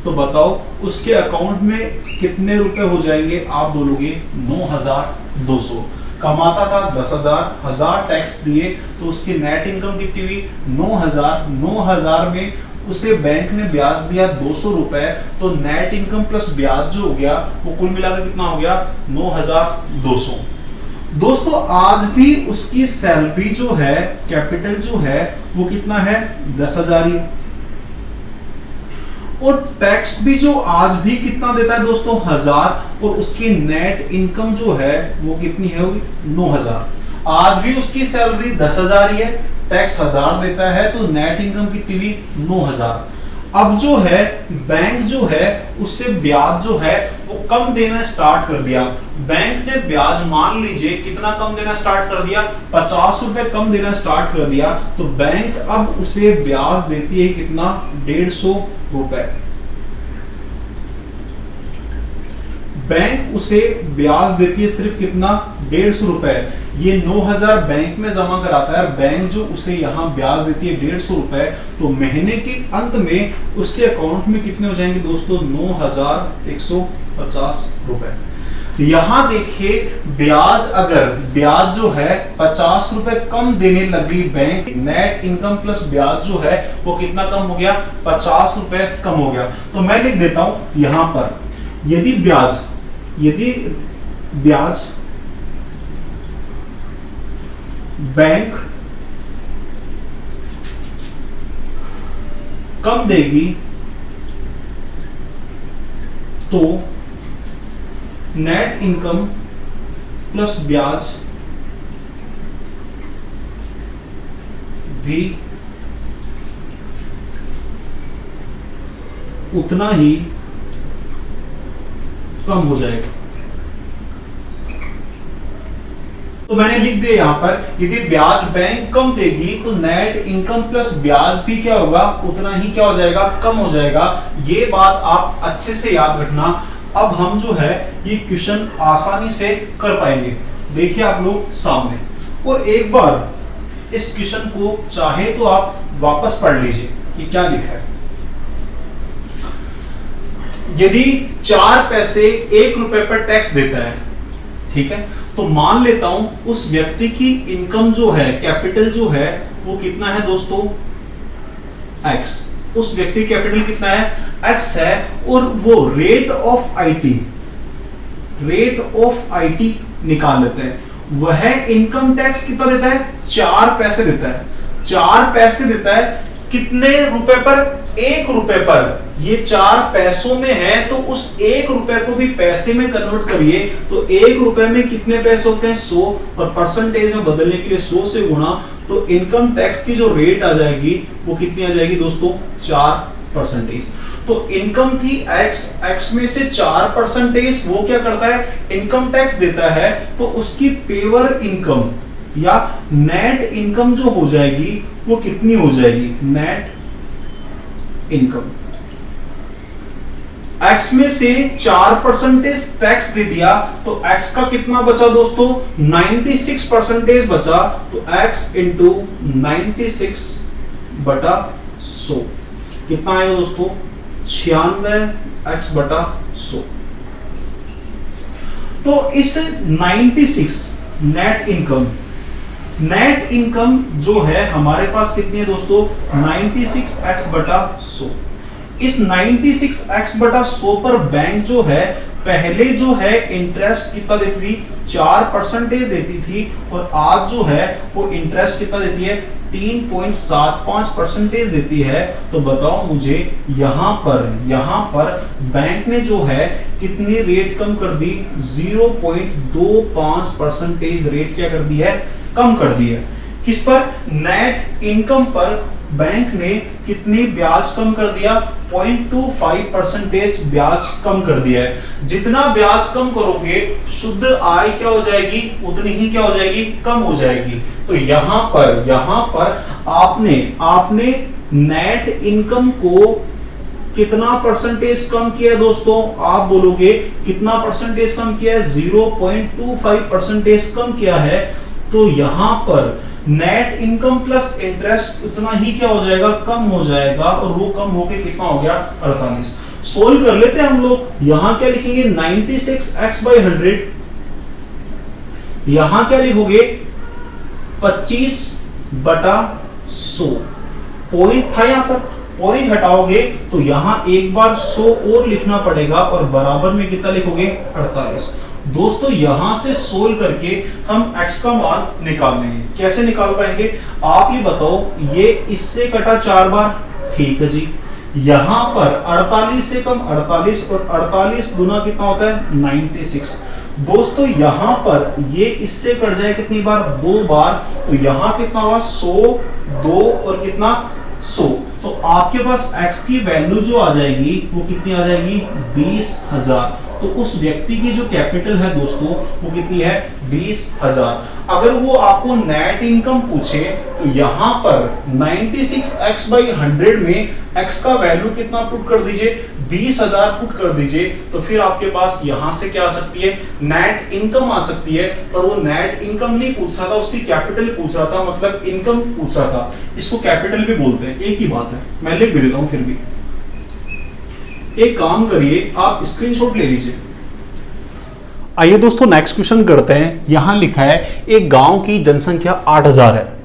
तो बताओ उसके अकाउंट में कितने रुपए हो जाएंगे, आप बोलोगे 9,200। कमाता था 10,000, 1000 टैक्स दिए, तो उसकी नेट इनकम कितनी हुई 9,000। 9,000 में उसे बैंक ने ब्याज दिया 200 रुपए, तो नेट इनकम प्लस ब्याज जो हो गया वो कुल मिलाकर कितना हो गया 9,200। दोस्तों आज भी उसकी सैलरी जो है, कैपिटल जो है वो कितना है 10,000 ही, और टैक्स भी जो आज भी कितना देता है दोस्तों 1000, और उसकी नेट इनकम जो है वो कितनी है 9,000। आज भी उसकी सैलरी 10,000 ही है, टैक्स 1000 देता है, तो नेट इनकम कितनी हुई 9,000। अब जो है बैंक जो है उससे ब्याज जो है वो कम देना स्टार्ट कर दिया। बैंक ने ब्याज मान लीजिए कितना कम देना स्टार्ट कर दिया, 50 रुपए कम देना स्टार्ट कर दिया। तो बैंक अब उसे ब्याज देती है कितना 150 रुपए। बैंक उसे ब्याज देती है सिर्फ कितना 150 रुपए। ये 9,000 बैंक में जमा कराता है, बैंक जो उसे यहाँ ब्याज देती है 150 रुपए। तो महीने के अंत में उसके अकाउंट में कितने हो जाएंगे दोस्तों 9,150 रुपए। यहां देखिए ब्याज, अगर ब्याज जो है 50 रुपए कम देने लगी बैंक, नेट इनकम प्लस ब्याज जो है वो कितना कम हो गया 50 रुपए कम हो गया। तो मैं लिख देता हूं यहां पर, यदि ब्याज बैंक कम देगी तो नेट इनकम प्लस ब्याज भी उतना ही कम हो जाएगा। तो मैंने लिख दिया यहां पर, यदि ब्याज बैंक कम देगी तो नेट इनकम प्लस ब्याज भी क्या होगा उतना ही क्या हो जाएगा कम हो जाएगा। ये बात आप अच्छे से याद रखना। अब हम जो है ये क्वेश्चन आसानी से कर पाएंगे। देखिए आप लोग सामने, और एक बार इस क्वेश्चन को चाहे तो आप वापस पढ़ लीजिए कि क्या लिखा है। यदि 4 पैसे 1 रुपए पर टैक्स देता है, ठीक है, तो मान लेता हूं उस व्यक्ति की इनकम जो है, कैपिटल जो है वो कितना है दोस्तों x। उस व्यक्ति कैपिटल कितना है x है, और वो रेट ऑफ आईटी निकाल लेते हैं। वह इनकम टैक्स कितना देता है 4 पैसे देता है। 4 पैसे देता है कितने रुपए पर 1 रुपए पर। ये 4 पैसों में है, तो उस 1 रुपए को भी पैसे में कन्वर्ट करिए। तो 1 रुपए में कितने पैसे होते हैं 100, और परसेंटेज में बदलने के लिए 100 से गुणा। तो इनकम टैक्स की जो रेट आ जाएगी वो कितनी आ जाएगी दोस्तों 4%। तो इनकम थी x में से 4%, वो क्या करता है इनकम टैक्स देता है। तो उसकी पेवर इनकम या नेट इनकम जो हो जाएगी वो कितनी हो जाएगी, नेट इनकम। x में से 4% टैक्स दे दिया, तो x का कितना बचा दोस्तों 96% बचा। तो x इंटू 96/100 कितना आएगा दोस्तों 96x/100। तो इस 96 नेट इनकम जो है हमारे पास कितनी है दोस्तों 96x/100। इस 96x/100 पर बैंक जो है पहले जो है इंटरेस्ट कितना देती थी 4% देती थी, और आज जो है वो इंटरेस्ट कितना देती है 3.75% देती है। तो बताओ मुझे यहां पर बैंक ने जो है कितनी रेट कम कर दी 0.25% रेट क्या कर दी है कम कर दी है। किस पर नेट इनकम पर बैंक ने कितनी ब्याज कम कर दिया 0.25% ब्याज कम कर दिया है। जितना ब्याज कम करोगे शुद्ध आय क्या हो जाएगी उतनी ही क्या हो जाएगी कम हो जाएगी। तो यहां पर आपने नेट इनकम को कितना परसेंटेज कम किया है दोस्तों? आप बोलोगे कितना परसेंटेज कम किया है? 0.25 परसेंटेज कम किया है। तो यहां पर नेट इनकम प्लस इंटरेस्ट उतना ही क्या हो जाएगा? कम हो जाएगा। और वो कम होके कितना हो गया? 48। सोल्व कर लेते हैं हम लोग। यहां क्या लिखेंगे? 96x/100। यहां क्या लिखोगे? 25/100। पॉइंट था यहां पर, पॉइंट हटाओगे तो यहां एक बार 100 और लिखना पड़ेगा और बराबर में कितना लिखोगे? 48। दोस्तों यहां से सोल्व करके हम x का मान निकालने हैं। कैसे निकाल पाएंगे? आप ये बताओ, ये इससे कटा 4 बार, ठीक है जी। यहां पर 48 से कम 48 और 48 गुना कितना होता है? 96। दोस्तों यहां पर ये इससे कट जाए कितनी बार? 2 बार। तो यहां कितना हुआ? 100, 2 और कितना? 100। तो आपके पास x की वैल्यू जो आ जाएगी वो कितनी आ जाएगी? 20,000। तो उस व्यक्ति की जो कैपिटल है दोस्तों वो कितनी है? 20,000। अगर वो आपको नेट इनकम पूछे तो यहां पर 96x/100 में x का वैल्यू कितना पुट कर दीजिए? 20,000 पुट कर दीजिए। तो फिर आपके पास यहां से क्या आ सकती है? नेट इनकम आ सकती है। पर वो नेट इनकम नहीं पूछ रहा था, उसकी कैपिटल पूछ रहा था, मतलब इनकम पूछ रहा था। इसको कैपिटल भी बोलते हैं, एक ही बात है। मैं लिख भी देता हूं फिर भी। एक काम करिए, आप स्क्रीनशॉट ले लीजिए। आइए दोस्तों नेक्स्ट क्वेश्चन करते हैं। यहां लिखा है एक गांव की जनसंख्या 8,000 है।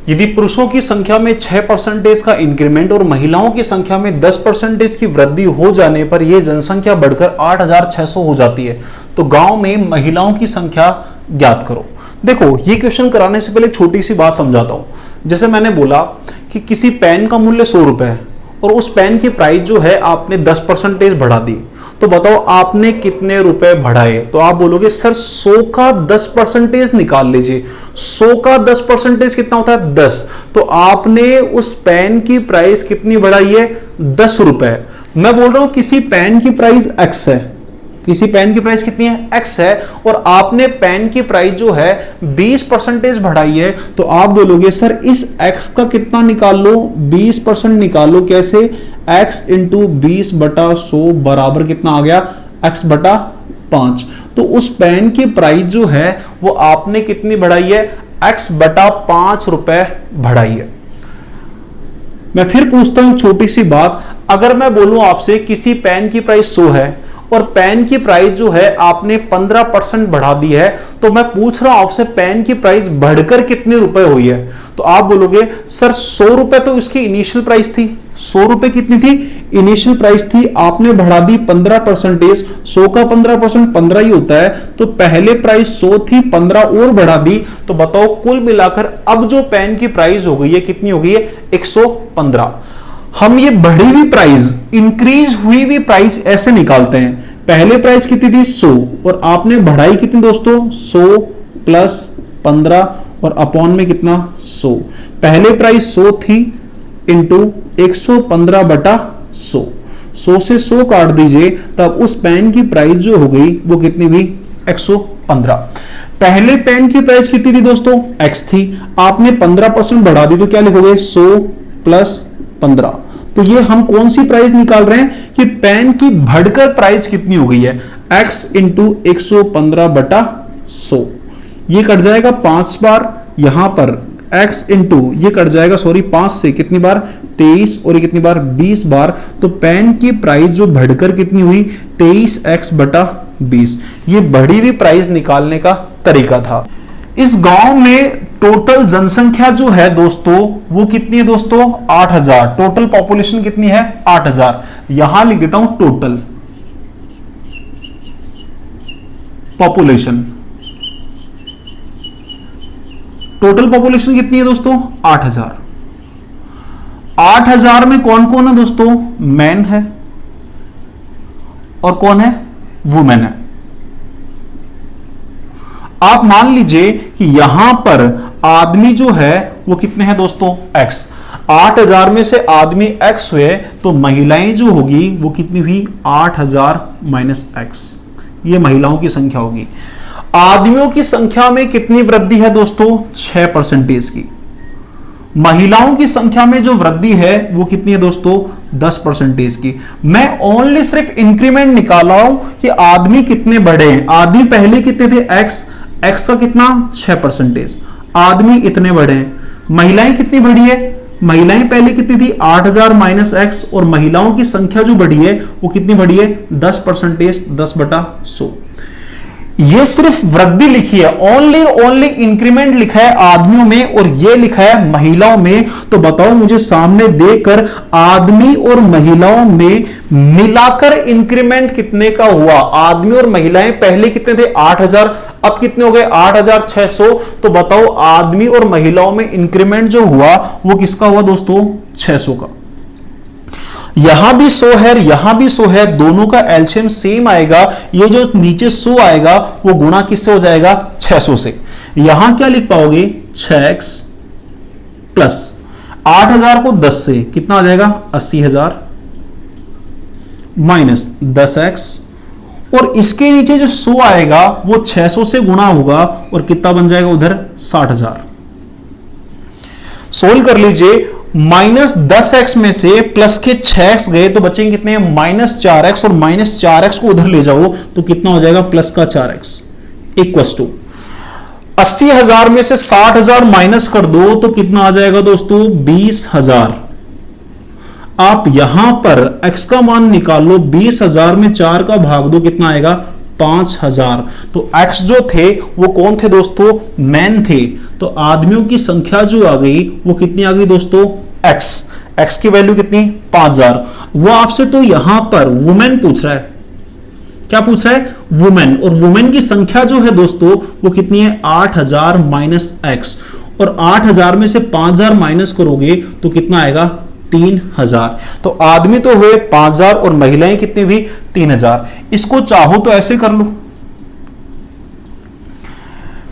यदि पुरुषों की संख्या में 6% का इंक्रीमेंट और महिलाओं की संख्या में 10% की वृद्धि हो जाने पर यह जनसंख्या बढ़कर 8,600 हो जाती है, तो गांव में महिलाओं की संख्या ज्ञात करो। देखो ये क्वेश्चन कराने से पहले एक छोटी सी बात समझाता हूं। जैसे मैंने बोला कि किसी पेन का मूल्य 100 रुपए है और उस पेन की प्राइस जो है आपने 10% बढ़ा दी, तो बताओ आपने कितने रुपए बढ़ाए? तो आप बोलोगे सर 100 का 10% निकाल लीजिए। 100 का 10% कितना होता है? 10। तो आपने उस पेन की प्राइस कितनी बढ़ाई है? 10 रुपए। मैं बोल रहा हूं किसी पेन की प्राइस x है, किसी पेन की प्राइस कितनी है? x है, और आपने पेन की प्राइस जो है 20% बढ़ाई है। तो आप बोलोगे सर इस x का कितना निकाल लो? 20% निकालो। कैसे? x इंटू 20/100 बराबर कितना आ गया? x/5। तो उस पेन की प्राइस जो है वो आपने कितनी बढ़ाई है? x/5 रुपए बढ़ाई है। मैं फिर पूछता हूं छोटी सी बात, अगर मैं बोलूं आपसे किसी पेन की प्राइस 100 है और पेन की प्राइस जो है आपने 15% बढ़ा दी है, तो मैं पूछ रहा हूं आपसे पेन की प्राइस बढ़कर कितने रुपए हुई है? तो आप बोलोगे सर 100 रुपए तो इसकी इनिशियल प्राइस थी। 100 रुपए कितनी थी? इनिशियल प्राइस थी। आपने बढ़ा दी 15%। 100 का 15% 15 ही होता है। तो पहले प्राइस 100 थी, 15 और बढ़ा दी। तो बताओ कुल मिलाकर अब जो पेन की प्राइस हो गई है कितनी हो गई है? 115। हम ये बढ़ी हुई प्राइस, इंक्रीज हुई हुई प्राइस ऐसे निकालते हैं। पहले प्राइस कितनी थी? 100 और आपने बढ़ाई कितनी दोस्तों? 100 प्लस 15 और अपॉन में कितना? 100। पहले प्राइस 100 थी इंटू 115/100। 100 से 100 काट दीजिए, तब उस पेन की प्राइस जो हो गई वो कितनी हुई? 115। पहले पेन की प्राइस कितनी थी दोस्तों? x थी। आपने 15% बढ़ा दी, तो क्या लिखोगे? 100 प्लस 15। तो ये हम कौन सी प्राइस निकाल रहे हैं कि पेन की बढ़कर प्राइस कितनी हो गई है? x into 115/100। ये कट जाएगा 5 बार। यहां पर x इंटू ये कट जाएगा, सॉरी 5 से कितनी बार? 23 और ये कितनी बार? 20 बार। तो पेन की प्राइस जो बढ़कर कितनी हुई? 23x/20। ये बढ़ी हुई प्राइस निकालने का तरीका था। इस गांव में टोटल जनसंख्या जो है दोस्तों वो कितनी है दोस्तों? 8,000। टोटल पॉपुलेशन कितनी है? 8,000। यहां लिख देता हूं टोटल पॉपुलेशन। टोटल पॉपुलेशन कितनी है दोस्तों? 8,000। 8,000 में कौन कौन है दोस्तों? मैन है और कौन है? वुमेन है। आप मान लीजिए कि यहां पर आदमी जो है वो कितने हैं दोस्तों? x। 8,000 में से आदमी x हुए तो महिलाएं जो होगी वो कितनी हुई? 8,000 माइनस x। ये महिलाओं की संख्या होगी। आदमियों की संख्या में कितनी वृद्धि है दोस्तों? 6% की। महिलाओं की संख्या में जो वृद्धि है वो कितनी है दोस्तों, 10% की। मैं ओनली सिर्फ इंक्रीमेंट निकाला हूं कि आदमी कितने बढ़े हैं। आदमी पहले कितने थे, एक्स का कितना 6%, आदमी इतने बढ़े हैं। महिलाएं कितनी बढ़ी है, महिलाएं पहले कितनी थी 8000 माइनस एक्स, और महिलाओं की संख्या जो बढ़ी है वो कितनी बढ़ी है 10%, 10/100। ये सिर्फ वृद्धि लिखी है, ओनली इंक्रीमेंट लिखा है आदमियों में और ये लिखा है महिलाओं में। तो बताओ मुझे सामने देकर आदमी और महिलाओं में मिलाकर इंक्रीमेंट कितने का हुआ। आदमी और महिलाएं पहले कितने थे 8000, अब कितने हो गए 8600। तो बताओ आदमी और महिलाओं में इंक्रीमेंट जो हुआ वो किसका हुआ दोस्तों, 600 का। यहां भी 100 है, यहां भी 100 है, दोनों का एलसीएम सेम आएगा। ये जो नीचे 100 आएगा वो गुणा किससे हो जाएगा, 600 से। यहां क्या लिख पाओगे, 6x प्लस 8000 को 10 से कितना आ जाएगा 80000 माइनस 10x, और इसके नीचे जो 100 आएगा वो 600 से गुणा होगा और कितना बन जाएगा उधर 60000। सोल्व कर लीजिए, माइनस 10x में से प्लस के 6x गए तो बचेंगे कितने, -4x, और -4x को उधर ले जाओ तो कितना हो जाएगा प्लस का 4x इक्वस टू 80000 में से 60000 माइनस कर दो तो कितना आ जाएगा दोस्तों 20000। आप यहां पर x का मान निकालो, 20000 में 4 का भाग दो कितना आएगा 5000। तो x जो थे वो कौन थे दोस्तों, मैन थे। तो आदमियों की संख्या जो आ गई वो कितनी आ गई दोस्तों, x की वैल्यू कितनी 5000। वो आपसे तो यहां पर वुमेन पूछ रहा है, क्या पूछ रहा है, वुमेन, और वुमेन की संख्या जो है दोस्तों वो कितनी है 8000 माइनस x, और 8000 में से 5000 माइनस करोगे तो कितना आएगा 3000। तो आदमी तो हुए 5000 और महिलाएं कितनी हुई 3000। इसको चाहो तो ऐसे कर लो,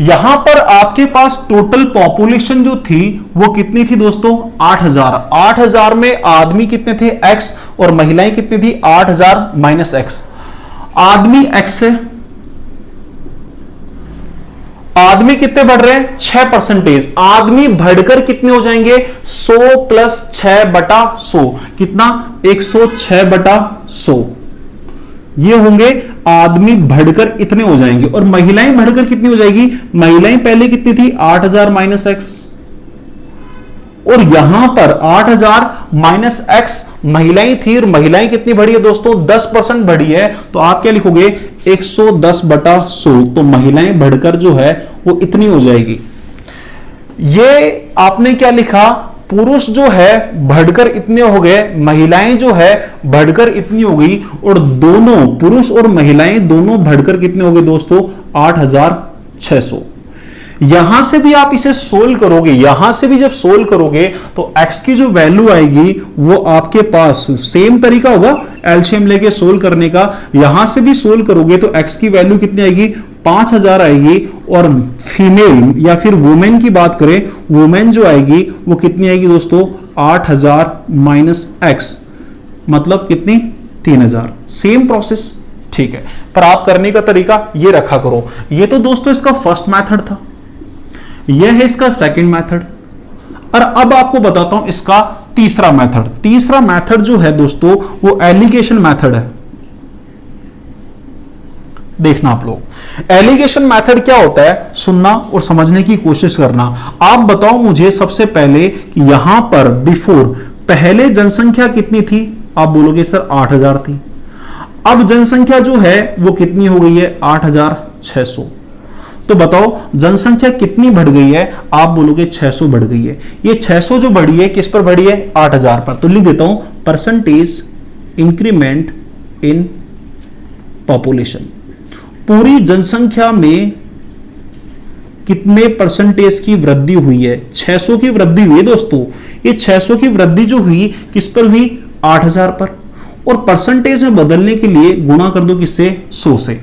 यहां पर आपके पास टोटल पॉपुलेशन जो थी वो कितनी थी दोस्तों 8000। 8000 में आदमी कितने थे x और महिलाएं कितनी थी 8000 माइनस x। आदमी x है, आदमी कितने बढ़ रहे हैं 6%। आदमी बढ़कर कितने हो जाएंगे 100 प्लस 6/100 कितना 106/100। ये होंगे आदमी बढ़कर इतने हो जाएंगे, और महिलाएं बढ़कर कितनी हो जाएगी, महिलाएं पहले कितनी थी 8000 माइनस x, और यहां पर 8000 माइनस x महिलाएं थी, और महिलाएं कितनी बढ़ी है दोस्तों 10% बढ़ी है। तो आप क्या लिखोगे 110/100। तो महिलाएं बढ़कर जो है वो इतनी हो जाएगी। ये आपने क्या लिखा, पुरुष जो है बढ़कर इतने हो गए, महिलाएं जो है बढ़कर इतनी हो गई, और दोनों पुरुष और महिलाएं दोनों बढ़कर कितने हो गए दोस्तों 8600। यहां से भी आप इसे सोल्व करोगे, यहां से भी जब सोल्व करोगे तो x की जो वैल्यू आएगी वो आपके पास सेम तरीका होगा एलसीएम लेके सोल्व करने का। यहां से भी सोल्व करोगे तो x की वैल्यू कितनी आएगी 5000 आएगी, और फीमेल या फिर वुमेन की बात करें, वुमेन जो आएगी वो कितनी आएगी दोस्तों 8000 माइनस x, मतलब कितनी 3000। सेम प्रोसेस, ठीक है, पर आप करने का तरीका ये रखा करो। ये तो दोस्तों इसका फर्स्ट मेथड था, यह है इसका सेकंड मेथड, और अब आपको बताता हूं इसका तीसरा मेथड। तीसरा मेथड जो है दोस्तों वो एलिगेशन मेथड है। देखना आप लोग, एलिगेशन मेथड क्या होता है सुनना और समझने की कोशिश करना। आप बताओ मुझे सबसे पहले कि यहां पर बिफोर पहले जनसंख्या कितनी थी, आप बोलोगे सर 8000 थी। अब जनसंख्या जो है वो कितनी हो गई है 8600। तो बताओ जनसंख्या कितनी बढ़ गई है, आप बोलोगे 600 बढ़ गई है। ये 600 जो बढ़ी है किस पर बढ़ी है 8000 पर। तो लिख देता हूं परसेंटेज इंक्रीमेंट इन पॉपुलेशन। पूरी जनसंख्या में कितने परसेंटेज की वृद्धि हुई है, 600 की वृद्धि हुई है दोस्तों। ये 600 की वृद्धि जो हुई किस पर हुई 8000 पर, और परसेंटेज में बदलने के लिए गुणा कर दो किससे 100 से।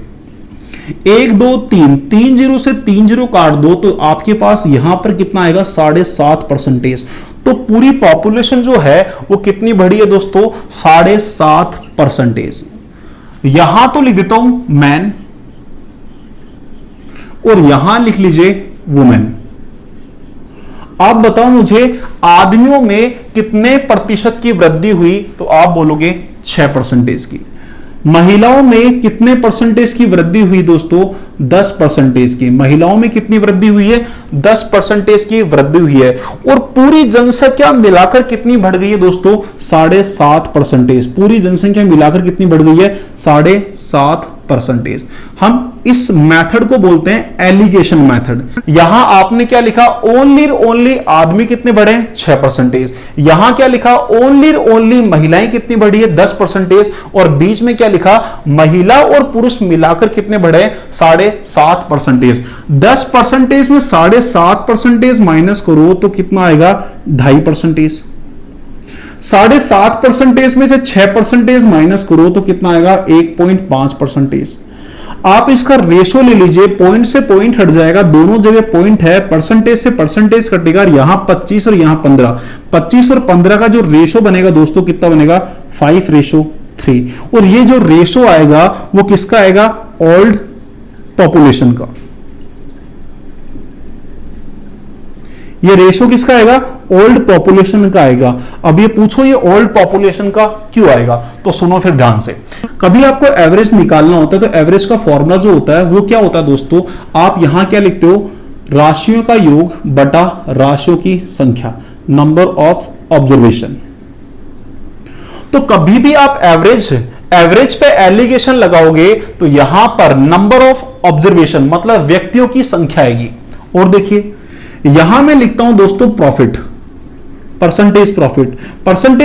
1 2 3 3 जीरो से 3 जीरो काट दो तो आपके पास यहां पर कितना आएगा 7.5%। तो पूरी पॉपुलेशन जो है वो कितनी बढ़ी है दोस्तों 7.5%। यहां तो लिख देता हूं मैन, और यहां लिख लीजिए वुमेन। आप बताओ मुझे आदमियों में कितने प्रतिशत की वृद्धि हुई, तो आप बोलोगे 6% की। महिलाओं में कितने परसेंटेज की वृद्धि हुई दोस्तों, 10% की। महिलाओं में कितनी वृद्धि हुई है, 10% की वृद्धि हुई है। और पूरी जनसंख्या मिलाकर कितनी बढ़ गई है दोस्तों, 7.5%। पूरी जनसंख्या मिलाकर कितनी बढ़ गई है, 7.5%। हम इस मेथड को बोलते हैं एलिगेशन मेथड। यहां आपने क्या लिखा, ओनली आदमी कितने बढ़े, 6%। यहां क्या लिखा, ओनली महिलाएं कितनी बढ़ी है, 10%। और बीच में क्या लिखा, महिला और पुरुष मिलाकर कितने बढ़े, 7.5%। 10% में 7.5% माइनस करो तो कितना आएगा, 2.5%। 7.5% में से 6% माइनस करो तो कितना आएगा, 1.5%। आप इसका रेशो ले लीजिए, पॉइंट से पॉइंट हट जाएगा, दोनों जगह पॉइंट है, परसेंटेज से परसेंटेज कटेगा, यहां 25 और यहां 15। 25 और 15 का जो रेशो बनेगा दोस्तों कितना बनेगा, 5:3। और ये जो रेशो आएगा वो किसका आएगा, ओल्ड पॉपुलेशन का। ये रेशो किसका आएगा, ओल्ड पॉपुलेशन का आएगा। अब ये पूछो ये ओल्ड पॉपुलेशन का क्यों आएगा, तो सुनो फिर ध्यान से। कभी आपको एवरेज निकालना होता है तो एवरेज का फॉर्मूला जो होता है वो क्या होता है दोस्तों, आप यहां क्या लिखते हो, राशियों का योग बटा राशियों की संख्या, नंबर ऑफ ऑब्जर्वेशन। तो कभी भी आप एवरेज पे एलिगेशन लगाओगे तो यहां पर नंबर ऑफ ऑब्जर्वेशन मतलब व्यक्तियों की संख्या आएगी। और देखिए यहां मैं लिखता हूं दोस्तों प्रॉफिट, परसेंटेज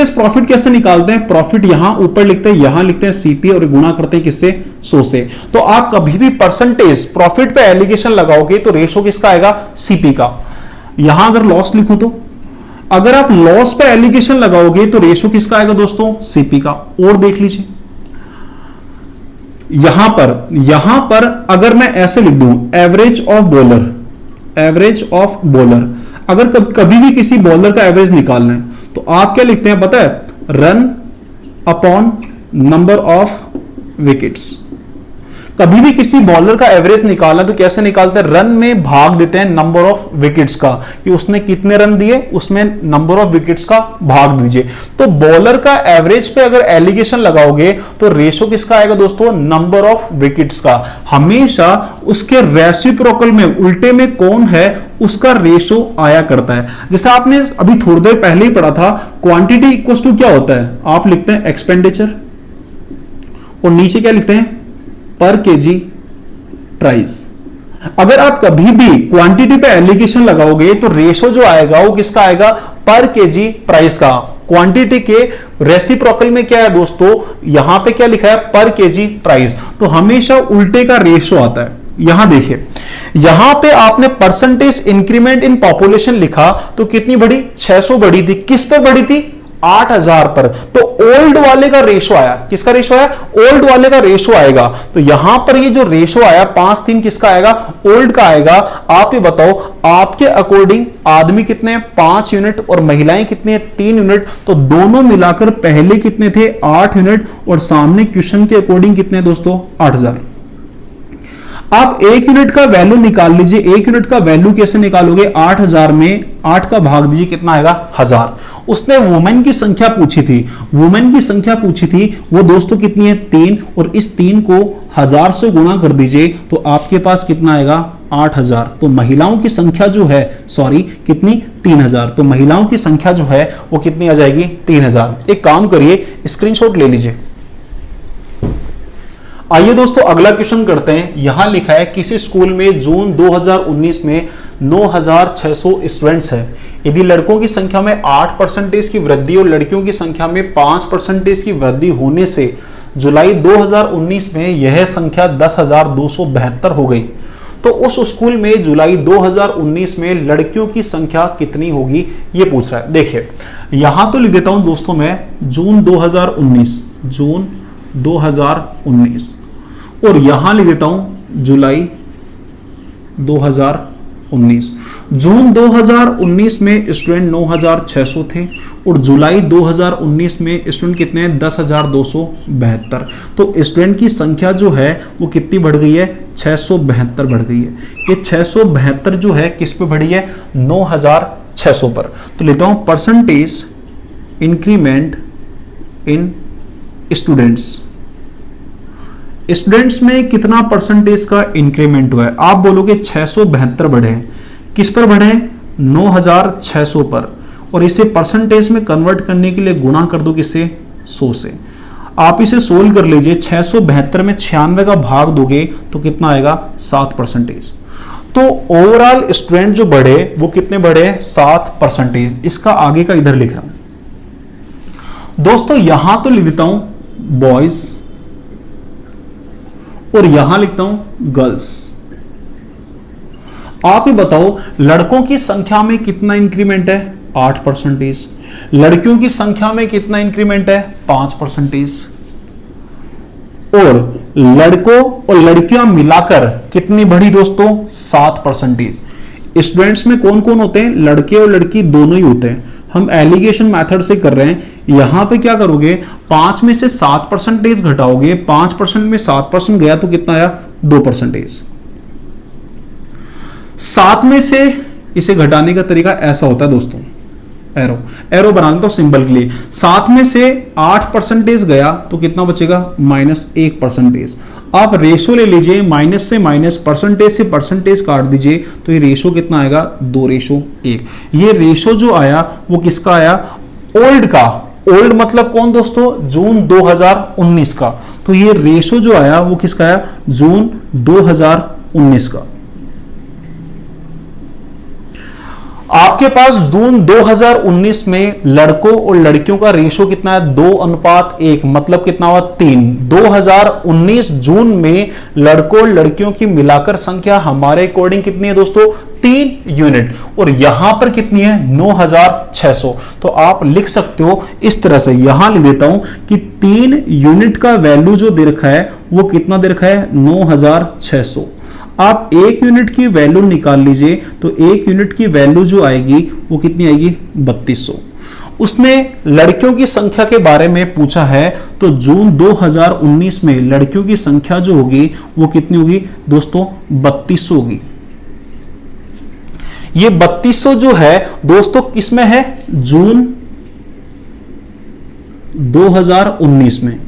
प्रॉफिट कैसे निकालते हैं, प्रॉफिट यहां ऊपर लिखते हैं, यहां लिखते हैं सीपी और गुणा करते हैं किससे, 100 से। तो आप कभी भी परसेंटेज प्रॉफिट पे एलिगेशन लगाओगे तो रेशो किसका आएगा, सीपी का। यहां अगर लॉस लिखूं तो, अगर आप लॉस पे एलिगेशन लगाओगे तो रेशो किसका आएगा दोस्तों, सीपी का। और देख लीजिए यहां पर अगर मैं ऐसे लिख दूं एवरेज ऑफ बॉलर, अगर कभी भी किसी बॉलर का एवरेज निकालना है तो आप क्या लिखते हैं पता है, run upon number of wickets. कभी भी किसी बॉलर का एवरेज निकालना तो कैसे निकालते हैं, रन में भाग देते हैं नंबर ऑफ विकेट्स का, कि उसने कितने रन दिए उसमें नंबर ऑफ विकेट्स का भाग दीजिए। तो बॉलर का एवरेज पे अगर एलिगेशन लगाओगे तो रेशो किसका आएगा दोस्तों, नंबर ऑफ विकेट्स का। हमेशा उसके रेसिप्रोकल में, उल्टे में कौन है उसका रेशो आया करता है। जैसे आपने अभी थोड़ी देर पहले ही पढ़ा था, क्वांटिटी इक्वल टू क्या होता है, आप लिखते हैं एक्सपेंडिचर और नीचे क्या लिखते हैं, पर केजी प्राइस। अगर आप कभी भी क्वांटिटी पे एलिगेशन लगाओगे तो रेशो जो आएगा वो किसका आएगा, पर केजी प्राइस का। क्वांटिटी के रेसिप्रोकल में क्या है दोस्तों, यहां पे क्या लिखा है, पर केजी प्राइस। तो हमेशा उल्टे का रेशो आता है। यहां देखिए, यहां पे आपने परसेंटेज इंक्रीमेंट इन पॉपुलेशन लिखा तो कितनी बढ़ी, 600 बढ़ी थी। किस पे बढ़ी थी, 8000 पर। तो ओल्ड वाले का रेशो आया, किसका रेशो आया, ओल्ड वाले का रेशो आएगा। तो यहां पर ये जो रेशो आया 5:3 किसका आएगा, ओल्ड का आएगा। आप ये बताओ आपके अकॉर्डिंग आदमी कितने, 5 यूनिट और महिलाएं कितने, 3 यूनिट। तो दोनों मिलाकर पहले कितने थे, 8 यूनिट और सामने क्वेश्चन के अकॉर्डिंग कितने दोस्तों, 8000। आप 1 यूनिट का वैल्यू निकाल लीजिए। 1 यूनिट का वैल्यू कैसे निकालोगे, 8000 में 8 का भाग दीजिए, कितना आएगा, 1000। उसने वुमेन की संख्या पूछी थी, वो दोस्तों कितनी है, 3। और इस 3 को 1000 से गुणा कर दीजिए तो आपके पास कितना आएगा, 8000। तो महिलाओं की संख्या जो है, कितनी, 3000। तो महिलाओं की संख्या जो है वो कितनी आ जाएगी, 3000। एक काम करिए, स्क्रीनशॉट ले लीजिए। आइए दोस्तों अगला क्वेश्चन करते हैं। यहां लिखा है किसी स्कूल में जून 2019 में 9600 स्टूडेंट्स हैं। यदि लड़कों की संख्या में 8% की वृद्धि और लड़कियों की संख्या में 5% की वृद्धि होने से जुलाई 2019 में यह संख्या 10,272 हो गई, तो उस स्कूल में जुलाई 2019 में लड़कियों की संख्या कितनी होगी, ये पूछ रहा है। देखिए यहां तो लिख देता हूं दोस्तों मैं जून 2019 और यहां लिख देता हूं जुलाई 2019। जून 2019 में स्टूडेंट 9600 थे और जुलाई 2019 में स्टूडेंट कितने हैं, 10,272। तो स्टूडेंट की संख्या जो है वो कितनी बढ़ गई है, 672 बढ़ गई है। ये 672 जो है किस पे बढ़ी है? 9600 पर। तो लेता हूं percentage increment in students. Students में कितना परसेंटेज का इंक्रीमेंट हुआ है? आप बोलोगे 672 बढ़े हैं, किस पर बढ़े? 9600 पर। और इसे परसेंटेज में कन्वर्ट करने के लिए गुणा कर दो किससे? 100 से। आप इसे सोल्व कर लीजिए, 672 में 96 का भाग दोगे तो कितना आएगा? 7%। तो ओवरऑल स्टूडेंट जो बढ़े वो कितने बढ़े? 7%। इसका आगे का इधर लिख रहा हूं दोस्तों, यहां तो लिख देता हूं बॉयज और यहां लिखता हूं गर्ल्स। आप ही बताओ, लड़कों की संख्या में कितना इंक्रीमेंट है? 8%। लड़कियों की संख्या में कितना इंक्रीमेंट है? 5%। और लड़कों और लड़कियां मिलाकर कितनी बढ़ी दोस्तों? 7%। स्टूडेंट्स में कौन कौन होते हैं? लड़के और लड़की दोनों ही होते हैं। हम एलिगेशन मेथड से कर रहे हैं। यहां पे क्या करोगे? 5 में से 7% घटाओगे, 5% में 7% गया तो कितना आया? 2%। 7 में से इसे घटाने का तरीका ऐसा होता है दोस्तों, एरो एरो बना लेता हूं सिंबल के लिए। 7 में से 8% गया तो कितना बचेगा? -1%। आप रेशो ले लीजिए, माइनस से माइनस, परसेंटेज से परसेंटेज काट दीजिए तो ये रेशो कितना आएगा? 2:1। ये रेशो जो आया वो किसका आया? ओल्ड का। ओल्ड मतलब कौन दोस्तों? जून 2019 का। तो ये रेशो जो आया वो किसका आया? जून 2019 का। आपके पास जून 2019 में लड़कों और लड़कियों का रेशो कितना है? 2:1, मतलब कितना हुआ? 3। 2019 जून में लड़कों और लड़कियों की मिलाकर संख्या हमारे अकॉर्डिंग कितनी है दोस्तों? 3 यूनिट। और यहां पर कितनी है? 9600। तो आप लिख सकते हो इस तरह से, यहां लिख देता हूं कि 3 यूनिट का वैल्यू जो दे रखा है वो कितना दे रखा है? 9600। आप 1 यूनिट की वैल्यू निकाल लीजिए तो 1 यूनिट की वैल्यू जो आएगी वो कितनी आएगी? 3200। उसने लड़कियों की संख्या के बारे में पूछा है तो जून 2019 में लड़कियों की संख्या जो होगी वो कितनी होगी दोस्तों? 3200 होगी। ये 3200 जो है दोस्तों किसमें है? जून 2019 में।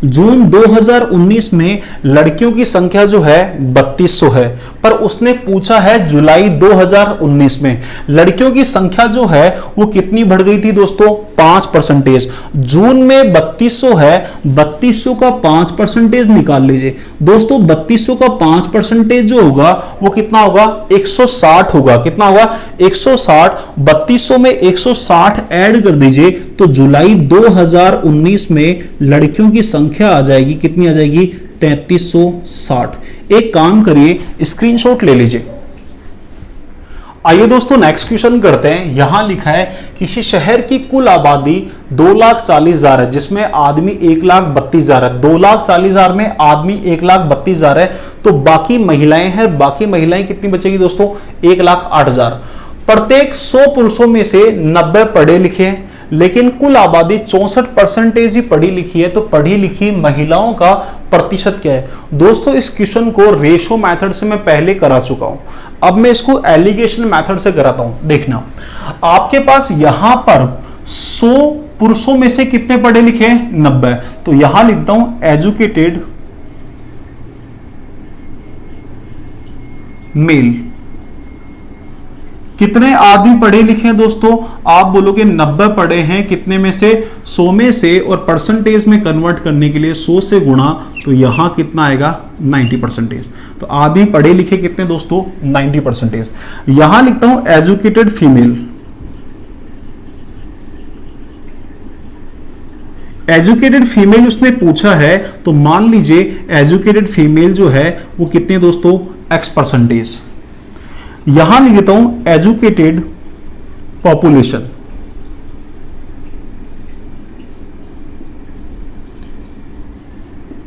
जून 2019 में लड़कियों की संख्या जो है 3200 है, पर उसने पूछा है जुलाई 2019 में लड़कियों की संख्या जो है वो कितनी बढ़ गई थी दोस्तों? 5%। जून में 3200 है, 3200 का 5% निकाल लीजिए दोस्तों। 3200 का 5% जो होगा वो कितना होगा? 160 होगा। कितना होगा? 160। 3200 में 160 ऐड कर दीजिए तो जुलाई 2019 में लड़कियों की संख्या आ जाएगी, कितनी आ जाएगी? 3360। एक काम करिए, स्क्रीनशॉट ले लीजिए। आइए दोस्तों नेक्स्ट क्वेश्चन करते हैं। यहां लिखा है किसी शहर की कुल आबादी 2,40,000 है, जिसमें आदमी 1,32,000 है। 2,40,000 में आदमी 1,32,000 है, तो बाकी महिलाएं हैं। बाकी महिलाएं कितनी बचेगी दोस्तों? 1,08,000। प्रत्येक 100 पुरुषों में से 90 पढ़े लिखे हैं, लेकिन कुल आबादी 64% ही पढ़ी लिखी है। तो पढ़ी लिखी महिलाओं का प्रतिशत क्या है दोस्तों? इस क्वेश्चन को रेशो मेथड से मैं पहले करा चुका हूं, अब मैं इसको एलिगेशन मेथड से कराता हूं। देखना, आपके पास यहां पर 100 पुरुषों में से कितने पढ़े लिखे हैं? 90। तो यहां लिखता हूं एजुकेटेड मेल। कितने आदमी पढ़े लिखे हैं दोस्तों? आप बोलोगे 90 पढ़े हैं, कितने में से? 100 में से। और परसेंटेज में कन्वर्ट करने के लिए 100 से गुणा, तो यहां कितना आएगा? 90%। तो आदमी पढ़े लिखे कितने दोस्तों? 90%। यहां लिखता हूं एजुकेटेड फीमेल। एजुकेटेड फीमेल उसने पूछा है, तो मान लीजिए एजुकेटेड फीमेल जो है वो कितने दोस्तों? X%। यहां लिख देता हूं एजुकेटेड पॉपुलेशन।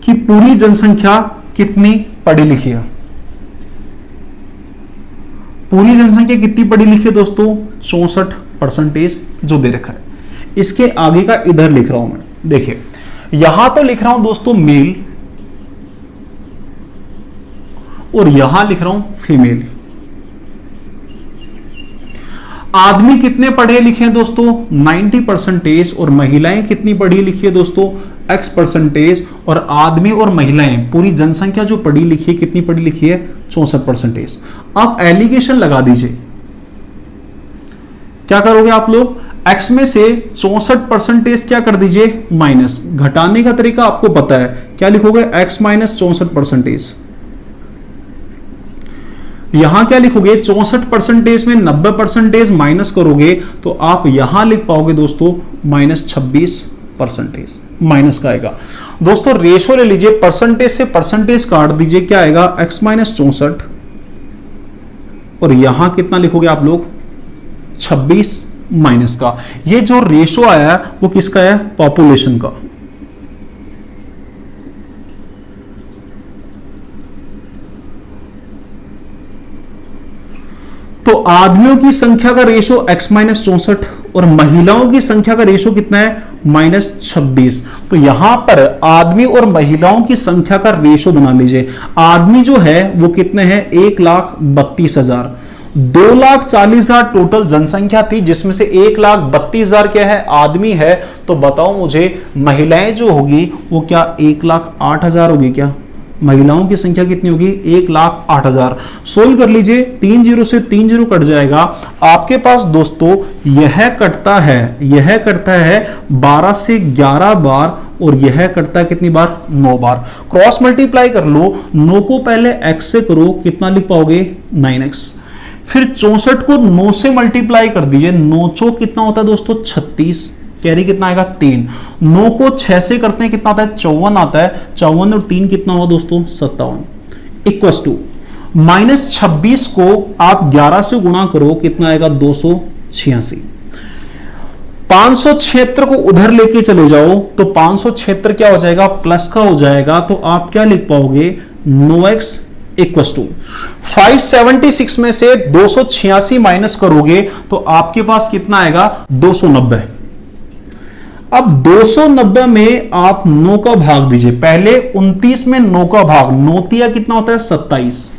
कि पूरी जनसंख्या कितनी पढ़ी लिखी है? पूरी जनसंख्या कितनी पढ़ी लिखी है दोस्तों? 64% जो दे रखा है। इसके आगे का इधर लिख रहा हूं मैं, देखिए यहां तो लिख रहा हूं दोस्तों मेल, और यहां लिख रहा हूं फीमेल। आदमी कितने पढ़े लिखे हैं दोस्तों 90% और महिलाएं कितनी पढ़ी लिखी है दोस्तों X%। और आदमी और महिलाएं पूरी जनसंख्या जो पढ़ी लिखी है कितनी पढ़ी लिखी है 64%। आप एलिगेशन लगा दीजिए, क्या करोगे आप लोग X में से 64% क्या कर दीजिए माइनस, घटाने का तरीका आपको पता है, क्या लिखोगे X माइनस 64%। यहां क्या लिखोगे 64% में 90% माइनस करोगे तो आप यहां लिख पाओगे दोस्तों -26%, माइनस का आएगा। दोस्तों रेशो ले लीजिए, परसेंटेज से परसेंटेज काट दीजिए, क्या आएगा X माइनस 64 और यहां कितना लिखोगे आप लोग 26 माइनस का। ये जो रेशो आया है वो किसका है पॉपुलेशन का। तो आदमियों की संख्या का रेशो X माइनस 64 और महिलाओं की संख्या का रेशो कितना है -26। तो यहां पर आदमी और महिलाओं की संख्या का रेशो बना लीजिए। आदमी जो है वो कितने हैं 1,32,000, 2,40,000 टोटल जनसंख्या थी जिसमें से 1,32,000 क्या है आदमी है। तो बताओ मुझे महिलाएं जो होगी वो क्या 1,08,000 होगी क्या, महिलाओं की संख्या कितनी होगी 1,08,000। सोल्व कर लीजिए, 3 0 से 3 0 कट जाएगा आपके पास दोस्तों। यह कटता है 12 से 11 बार और यह कटता है कितनी बार 9 बार। क्रॉस मल्टीप्लाई कर लो, 9 को पहले x से करो, कितना लिख पाओगे 9x। फिर 64 को 9 से मल्टीप्लाई कर दीजिए, 9 चौक कितना होता है दोस्तों 36, कैरी कितना आएगा 3। 9 को 6 से करते हैं कितना आता है 54 आता है, 54 और 3 कितना हुआ दोस्तों 57 इक्वस टू -26 को आप 11 से गुणा करो कितना आएगा 286। 576 को उधर लेके चले जाओ तो 576 क्या हो जाएगा प्लस का हो जाएगा। तो आप क्या लिख पाओगे 9x इक्वस टू 576 में से 286 माइनस करोगे तो आपके पास कितना आएगा 290। अब 290 में आप 9 का भाग दीजिए, पहले 29 में 9 का भाग, 9 तिया कितना होता है 27,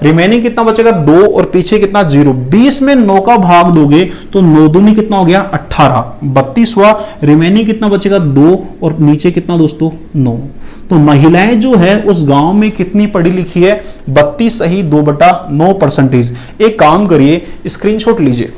रिमेनिंग कितना बचेगा 2 और पीछे कितना 0। 20 में 9 का भाग दोगे तो 9 दूनी कितना हो गया 18, 32 हुआ, रिमेनिंग कितना बचेगा 2 और नीचे कितना दोस्तों 9। तो महिलाएं जो है उस गांव में कितनी पढ़ी लिखी है 32 सही 2/9%। एक काम करिए स्क्रीनशॉट लीजिए,